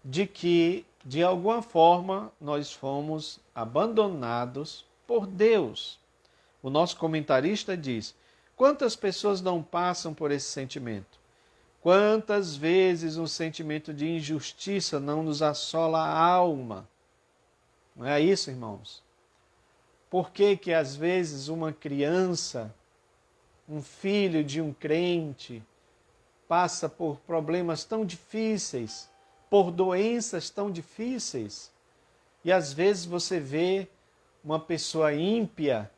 de que, de alguma forma, nós fomos abandonados por Deus. O nosso comentarista diz: quantas pessoas não passam por esse sentimento? Quantas vezes um sentimento de injustiça não nos assola a alma? Não é isso, irmãos? Por que que às vezes uma criança, um filho de um crente, passa por problemas tão difíceis, por doenças tão difíceis, e às vezes você vê uma pessoa ímpia,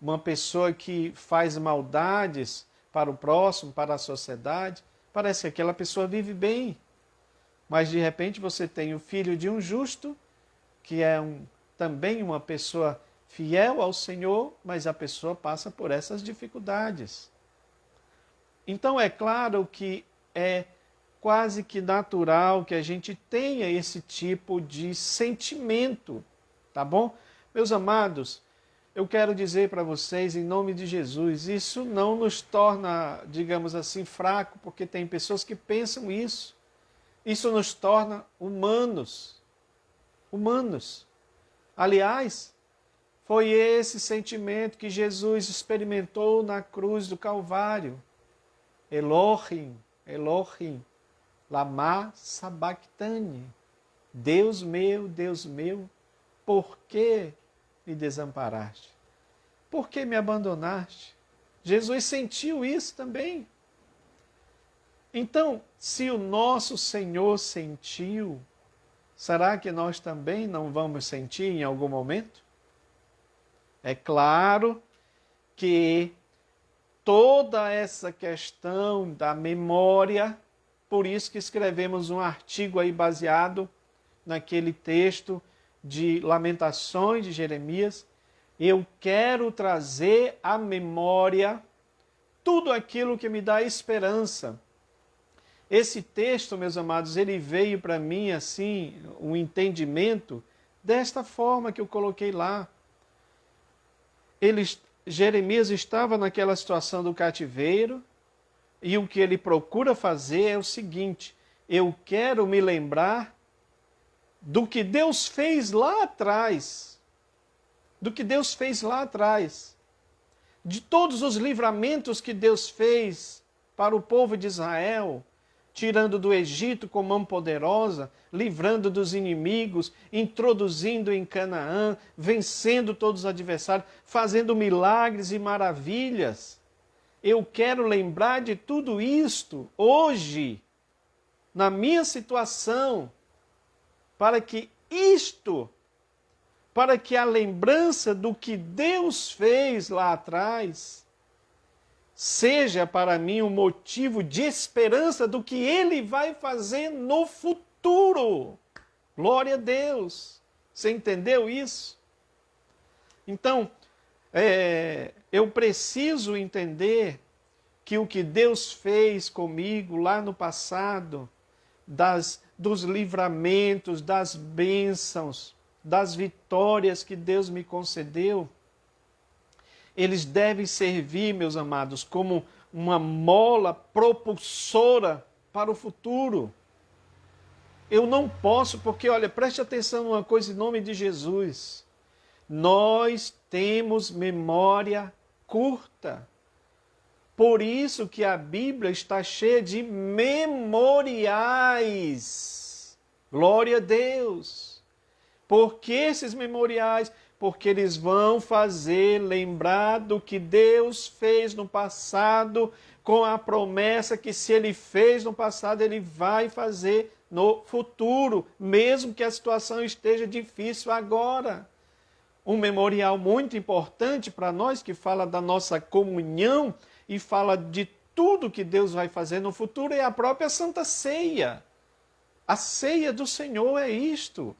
uma pessoa que faz maldades para o próximo, para a sociedade, parece que aquela pessoa vive bem, mas de repente você tem o filho de um justo, que é também uma pessoa fiel ao Senhor, mas a pessoa passa por essas dificuldades. Então é claro que é quase que natural que a gente tenha esse tipo de sentimento, tá bom? Meus amados, eu quero dizer para vocês, em nome de Jesus, isso não nos torna, digamos assim, fraco, porque tem pessoas que pensam isso. Isso nos torna humanos. Humanos. Aliás, foi esse sentimento que Jesus experimentou na cruz do Calvário. Elohim, Elohim, lama sabachthani. Deus meu, por que me desamparaste? Por que me abandonaste? Jesus sentiu isso também. Então, se o nosso Senhor sentiu, será que nós também não vamos sentir em algum momento? É claro que toda essa questão da memória, por isso que escrevemos um artigo aí baseado naquele texto de Lamentações de Jeremias. Eu quero trazer à memória tudo aquilo que me dá esperança. Esse texto, meus amados, ele veio para mim assim, um entendimento desta forma que eu coloquei lá. Jeremias estava naquela situação do cativeiro, e o que ele procura fazer é o seguinte: eu quero me lembrar do que Deus fez lá atrás, do que Deus fez lá atrás, de todos os livramentos que Deus fez para o povo de Israel, tirando do Egito com mão poderosa, livrando dos inimigos, introduzindo em Canaã, vencendo todos os adversários, fazendo milagres e maravilhas. Eu quero lembrar de tudo isto hoje, na minha situação, para que a lembrança do que Deus fez lá atrás, seja para mim um motivo de esperança do que Ele vai fazer no futuro. Glória a Deus. Você entendeu isso? Então, eu preciso entender que o que Deus fez comigo lá no passado, dos livramentos, das bênçãos, das vitórias que Deus me concedeu, eles devem servir, meus amados, como uma mola propulsora para o futuro. Eu não posso, porque, olha, preste atenção numa coisa em nome de Jesus. Nós temos memória curta. Por isso que a Bíblia está cheia de memoriais. Glória a Deus. Porque esses memoriais, porque eles vão fazer lembrar do que Deus fez no passado, com a promessa que se Ele fez no passado, Ele vai fazer no futuro, mesmo que a situação esteja difícil agora. Um memorial muito importante para nós, que fala da nossa comunhão e fala de tudo que Deus vai fazer no futuro, é a própria Santa Ceia. A ceia do Senhor é isto.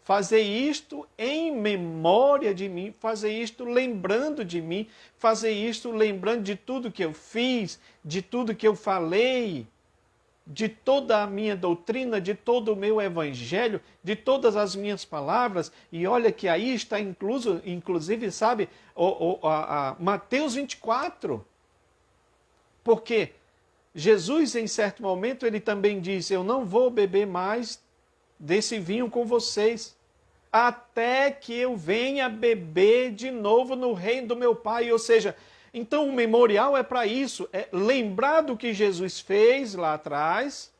Fazer isto em memória de mim, fazer isto lembrando de mim, fazer isto lembrando de tudo que eu fiz, de tudo que eu falei, de toda a minha doutrina, de todo o meu evangelho, de todas as minhas palavras. E olha que aí está inclusive, sabe, Mateus 24. Porque Jesus, em certo momento, ele também diz: eu não vou beber mais desse vinho com vocês, até que eu venha beber de novo no reino do meu Pai. Ou seja, então o memorial é para isso, é lembrar do que Jesus fez lá atrás,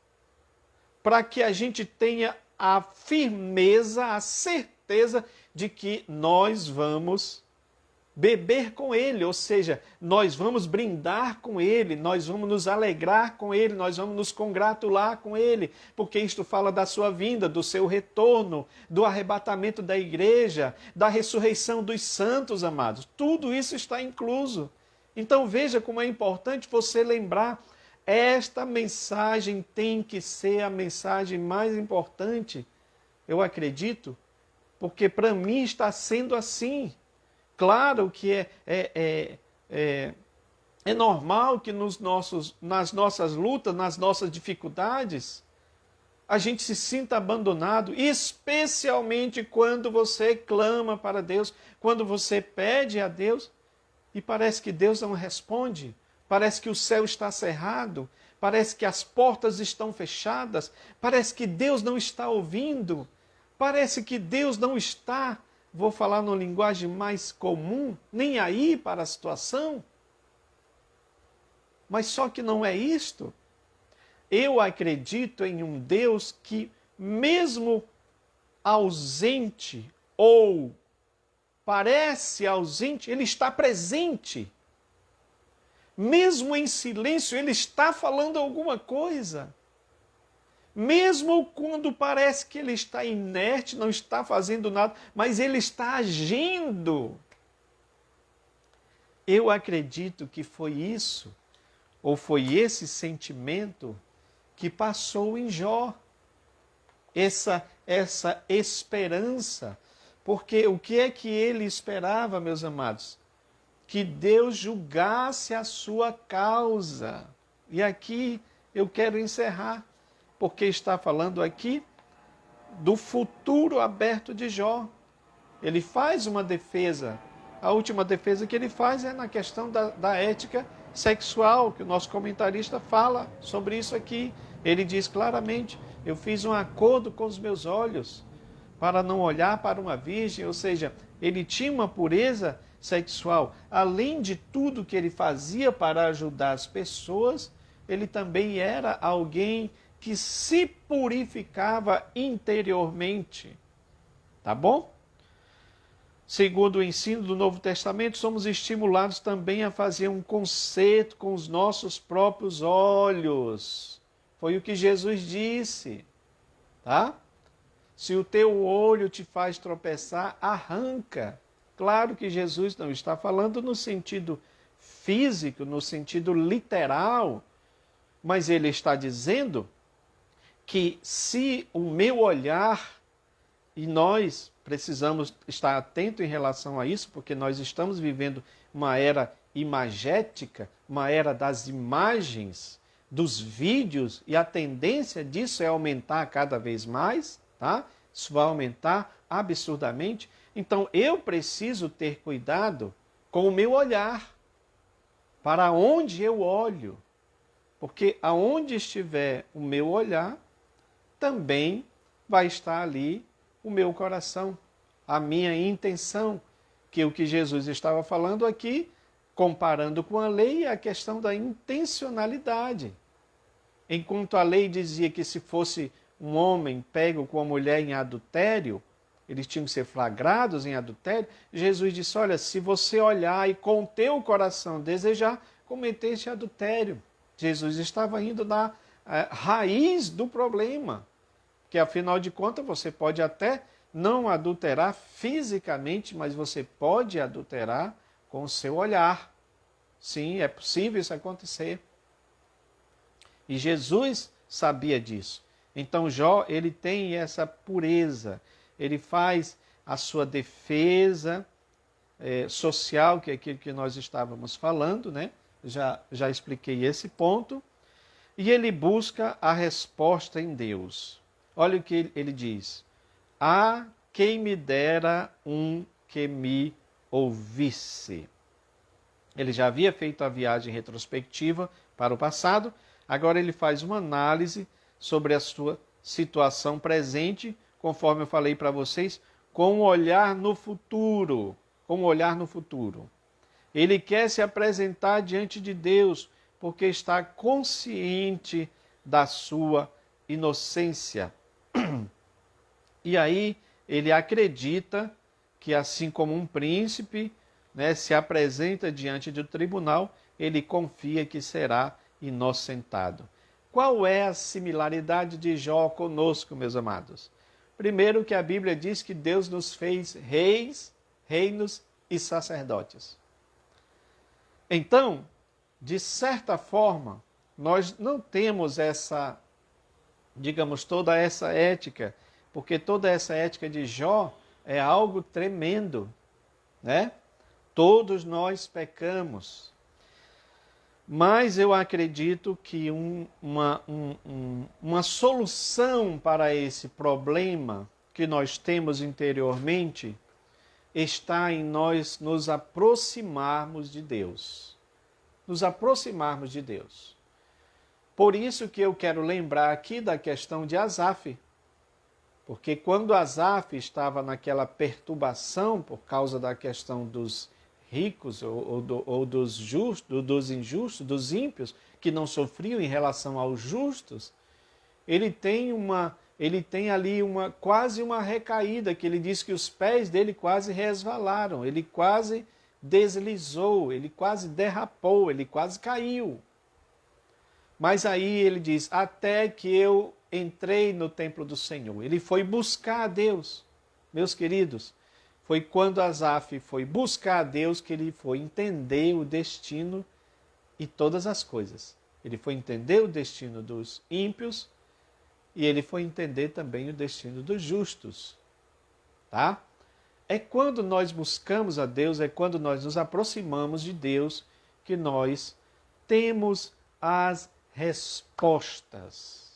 para que a gente tenha a firmeza, a certeza de que nós vamos beber com Ele, ou seja, nós vamos brindar com Ele, nós vamos nos alegrar com Ele, nós vamos nos congratular com Ele, porque isto fala da sua vinda, do seu retorno, do arrebatamento da igreja, da ressurreição dos santos, amados. Tudo isso está incluso. Então veja como é importante você lembrar, esta mensagem tem que ser a mensagem mais importante, eu acredito, porque para mim está sendo assim. Claro que é normal que nas nossas lutas, nas nossas dificuldades, a gente se sinta abandonado, especialmente quando você clama para Deus, quando você pede a Deus e parece que Deus não responde, parece que o céu está cerrado, parece que as portas estão fechadas, parece que Deus não está ouvindo, parece que Deus não está, vou falar numa linguagem mais comum, nem aí para a situação. Mas só que não é isto. Eu acredito em um Deus que, mesmo ausente ou parece ausente, Ele está presente. Mesmo em silêncio, Ele está falando alguma coisa. Mesmo quando parece que Ele está inerte, não está fazendo nada, mas Ele está agindo. Eu acredito que foi isso, ou foi esse sentimento que passou em Jó. Essa esperança. Porque o que é que ele esperava, meus amados? Que Deus julgasse a sua causa. E aqui eu quero encerrar, porque está falando aqui do futuro aberto de Jó. Ele faz uma defesa. A última defesa que ele faz é na questão da ética sexual, que o nosso comentarista fala sobre isso aqui. Ele diz claramente: eu fiz um acordo com os meus olhos para não olhar para uma virgem, ou seja, ele tinha uma pureza sexual. Além de tudo que ele fazia para ajudar as pessoas, ele também era alguém que se purificava interiormente. Tá bom? Segundo o ensino do Novo Testamento, somos estimulados também a fazer um conserto com os nossos próprios olhos. Foi o que Jesus disse, tá? Se o teu olho te faz tropeçar, arranca. Claro que Jesus não está falando no sentido físico, no sentido literal, mas ele está dizendo que se o meu olhar, e nós precisamos estar atentos em relação a isso, porque nós estamos vivendo uma era imagética, uma era das imagens, dos vídeos, e a tendência disso é aumentar cada vez mais, tá? Isso vai aumentar absurdamente. Então eu preciso ter cuidado com o meu olhar, para onde eu olho, porque aonde estiver o meu olhar, também vai estar ali o meu coração, a minha intenção, que o que Jesus estava falando aqui, comparando com a lei, é a questão da intencionalidade. Enquanto a lei dizia que se fosse um homem pego com a mulher em adultério, eles tinham que ser flagrados em adultério, Jesus disse, olha, se você olhar e com o teu coração desejar, cometeste adultério. Jesus estava indo na raiz do problema, que afinal de contas você pode até não adulterar fisicamente, mas você pode adulterar com o seu olhar. Sim, é possível isso acontecer. E Jesus sabia disso. Então Jó, ele tem essa pureza, ele faz a sua defesa social, que é aquilo que nós estávamos falando, né? Já expliquei esse ponto. E ele busca a resposta em Deus. Olha o que ele diz. Ah, quem me dera um que me ouvisse. Ele já havia feito a viagem retrospectiva para o passado, agora ele faz uma análise sobre a sua situação presente, conforme eu falei para vocês, com um olhar no futuro. Com um olhar no futuro. Ele quer se apresentar diante de Deus, porque está consciente da sua inocência. E aí ele acredita que, assim como um príncipe, né, se apresenta diante do tribunal, ele confia que será inocentado. Qual é a similaridade de Jó conosco, meus amados? Primeiro, que a Bíblia diz que Deus nos fez reis, reinos e sacerdotes. Então, de certa forma, nós não temos essa, digamos, toda essa ética, porque toda essa ética de Jó é algo tremendo, né? Todos nós pecamos. Mas eu acredito que uma solução para esse problema que nós temos interiormente está em nós nos aproximarmos de Deus. Nos aproximarmos de Deus. Por isso que eu quero lembrar aqui da questão de Asaf. Porque quando Asaf estava naquela perturbação por causa da questão dos ricos ou dos justos, dos injustos, dos ímpios, que não sofriam em relação aos justos, ele tem ali quase uma recaída, que ele diz que os pés dele quase resvalaram, ele quase deslizou, ele quase derrapou, ele quase caiu. Mas aí ele diz, até que eu entrei no templo do Senhor. Ele foi buscar a Deus, meus queridos. Foi quando Asaf foi buscar a Deus que ele foi entender o destino e todas as coisas. Ele foi entender o destino dos ímpios e ele foi entender também o destino dos justos. Tá? É quando nós buscamos a Deus, é quando nós nos aproximamos de Deus que nós temos as respostas.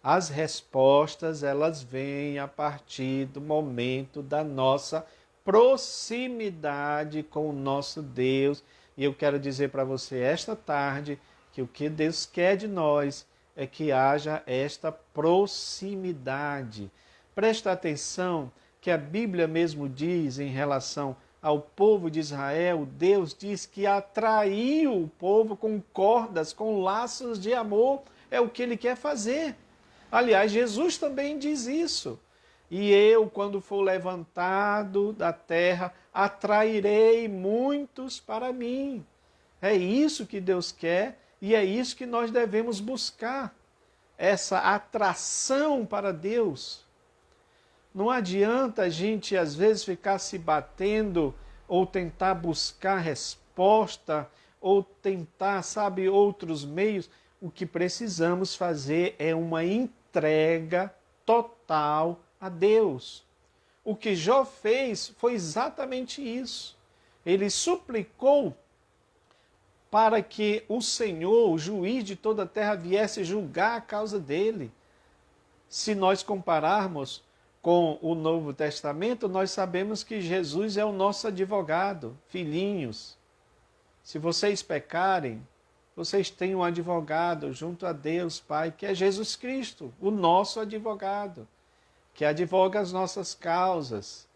As respostas, elas vêm a partir do momento da nossa proximidade com o nosso Deus. E eu quero dizer para você esta tarde que o que Deus quer de nós é que haja esta proximidade. Presta atenção que a Bíblia mesmo diz em relação ao povo de Israel, Deus diz que atraiu o povo com cordas, com laços de amor. É o que ele quer fazer. Aliás, Jesus também diz isso. E eu, quando for levantado da terra, atrairei muitos para mim. É isso que Deus quer e é isso que nós devemos buscar. Essa atração para Deus. Não adianta a gente, às vezes, ficar se batendo ou tentar buscar resposta ou tentar, sabe, outros meios. O que precisamos fazer é uma entrega total a Deus. O que Jó fez foi exatamente isso. Ele suplicou para que o Senhor, o juiz de toda a terra, viesse julgar a causa dele. Se nós compararmos com o Novo Testamento, nós sabemos que Jesus é o nosso advogado. Filhinhos, se vocês pecarem, vocês têm um advogado junto a Deus, Pai, que é Jesus Cristo, o nosso advogado, que advoga as nossas causas,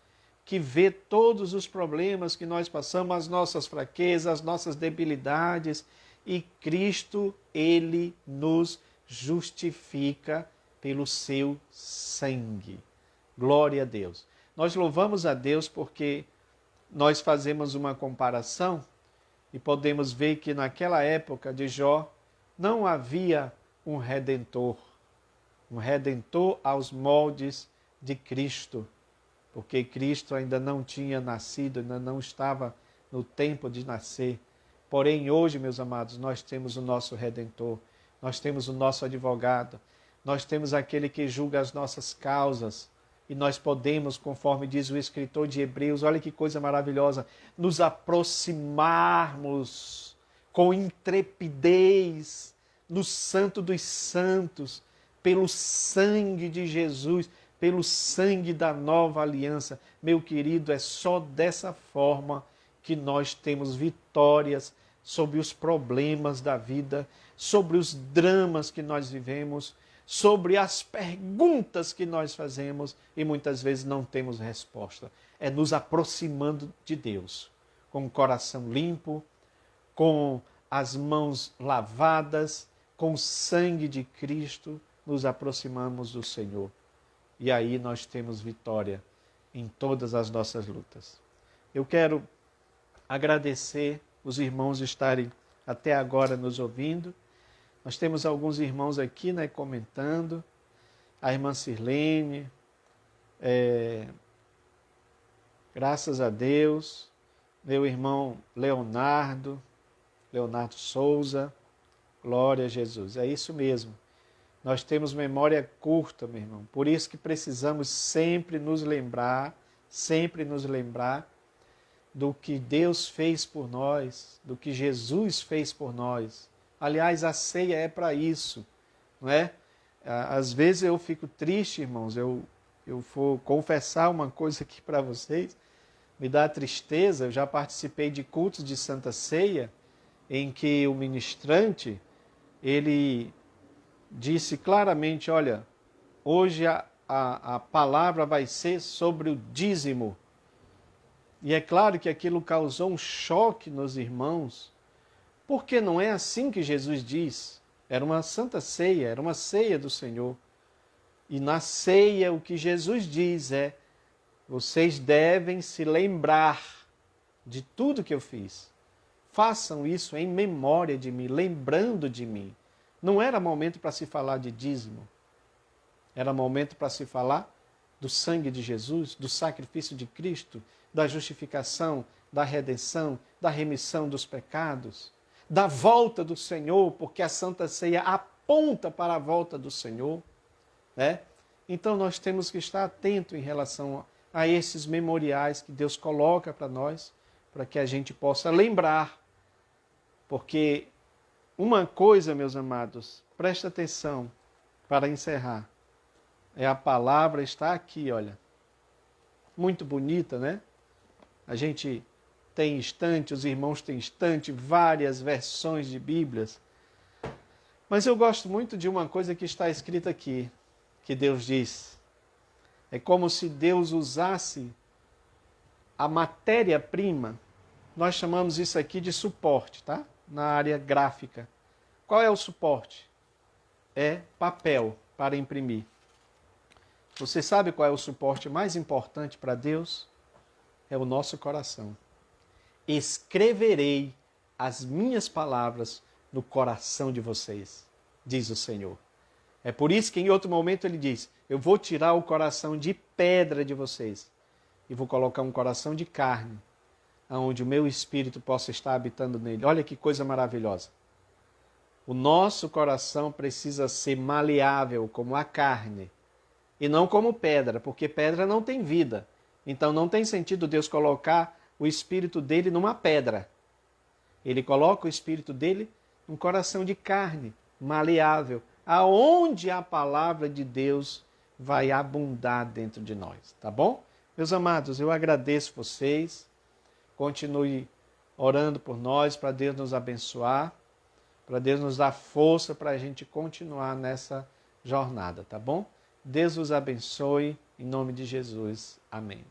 que vê todos os problemas que nós passamos, as nossas fraquezas, as nossas debilidades, e Cristo, Ele nos justifica pelo seu sangue. Glória a Deus. Nós louvamos a Deus porque nós fazemos uma comparação e podemos ver que naquela época de Jó não havia um redentor aos moldes de Cristo, porque Cristo ainda não tinha nascido, ainda não estava no tempo de nascer. Porém, hoje, meus amados, nós temos o nosso Redentor, nós temos o nosso advogado, nós temos aquele que julga as nossas causas, e nós podemos, conforme diz o escritor de Hebreus, olha que coisa maravilhosa, nos aproximarmos com intrepidez no Santo dos Santos, pelo sangue de Jesus, pelo sangue da nova aliança. Meu querido, é só dessa forma que nós temos vitórias sobre os problemas da vida, sobre os dramas que nós vivemos, sobre as perguntas que nós fazemos e muitas vezes não temos resposta. É nos aproximando de Deus, com o coração limpo, com as mãos lavadas, com o sangue de Cristo, nos aproximamos do Senhor. E aí nós temos vitória em todas as nossas lutas. Eu quero agradecer os irmãos estarem até agora nos ouvindo. Nós temos alguns irmãos aqui, né, comentando. A irmã Sirlene, graças a Deus. Meu irmão Leonardo Souza, glória a Jesus. É isso mesmo. Nós temos memória curta, meu irmão. Por isso que precisamos sempre nos lembrar do que Deus fez por nós, do que Jesus fez por nós. Aliás, a ceia é para isso, não é? Às vezes eu fico triste, irmãos, eu vou confessar uma coisa aqui para vocês, me dá tristeza. Eu já participei de cultos de Santa Ceia, em que o ministrante, ele disse claramente, olha, hoje a palavra vai ser sobre o dízimo. E é claro que aquilo causou um choque nos irmãos, porque não é assim que Jesus diz. Era uma santa ceia, era uma ceia do Senhor. E na ceia o que Jesus diz é, vocês devem se lembrar de tudo que eu fiz. Façam isso em memória de mim, lembrando de mim. Não era momento para se falar de dízimo. Era momento para se falar do sangue de Jesus, do sacrifício de Cristo, da justificação, da redenção, da remissão dos pecados, da volta do Senhor, porque a Santa Ceia aponta para a volta do Senhor, né? Então nós temos que estar atentos em relação a esses memoriais que Deus coloca para nós, para que a gente possa lembrar. Porque uma coisa, meus amados, presta atenção para encerrar. A palavra está aqui, olha. Muito bonita, né? A gente tem estante, os irmãos têm estante, várias versões de Bíblias. Mas eu gosto muito de uma coisa que está escrita aqui, que Deus diz. É como se Deus usasse a matéria-prima. Nós chamamos isso aqui de suporte, tá? Na área gráfica. Qual é o suporte? É papel para imprimir. Você sabe qual é o suporte mais importante para Deus? É o nosso coração. Escreverei as minhas palavras no coração de vocês, diz o Senhor. É por isso que em outro momento ele diz, eu vou tirar o coração de pedra de vocês e vou colocar um coração de carne, onde o meu espírito possa estar habitando nele. Olha que coisa maravilhosa. O nosso coração precisa ser maleável como a carne e não como pedra, porque pedra não tem vida. Então não tem sentido Deus colocar o espírito dele numa pedra. Ele coloca o espírito dele num coração de carne, maleável, aonde a palavra de Deus vai abundar dentro de nós, tá bom? Meus amados, eu agradeço vocês. Continue orando por nós, para Deus nos abençoar, para Deus nos dar força para a gente continuar nessa jornada, tá bom? Deus os abençoe, em nome de Jesus. Amém.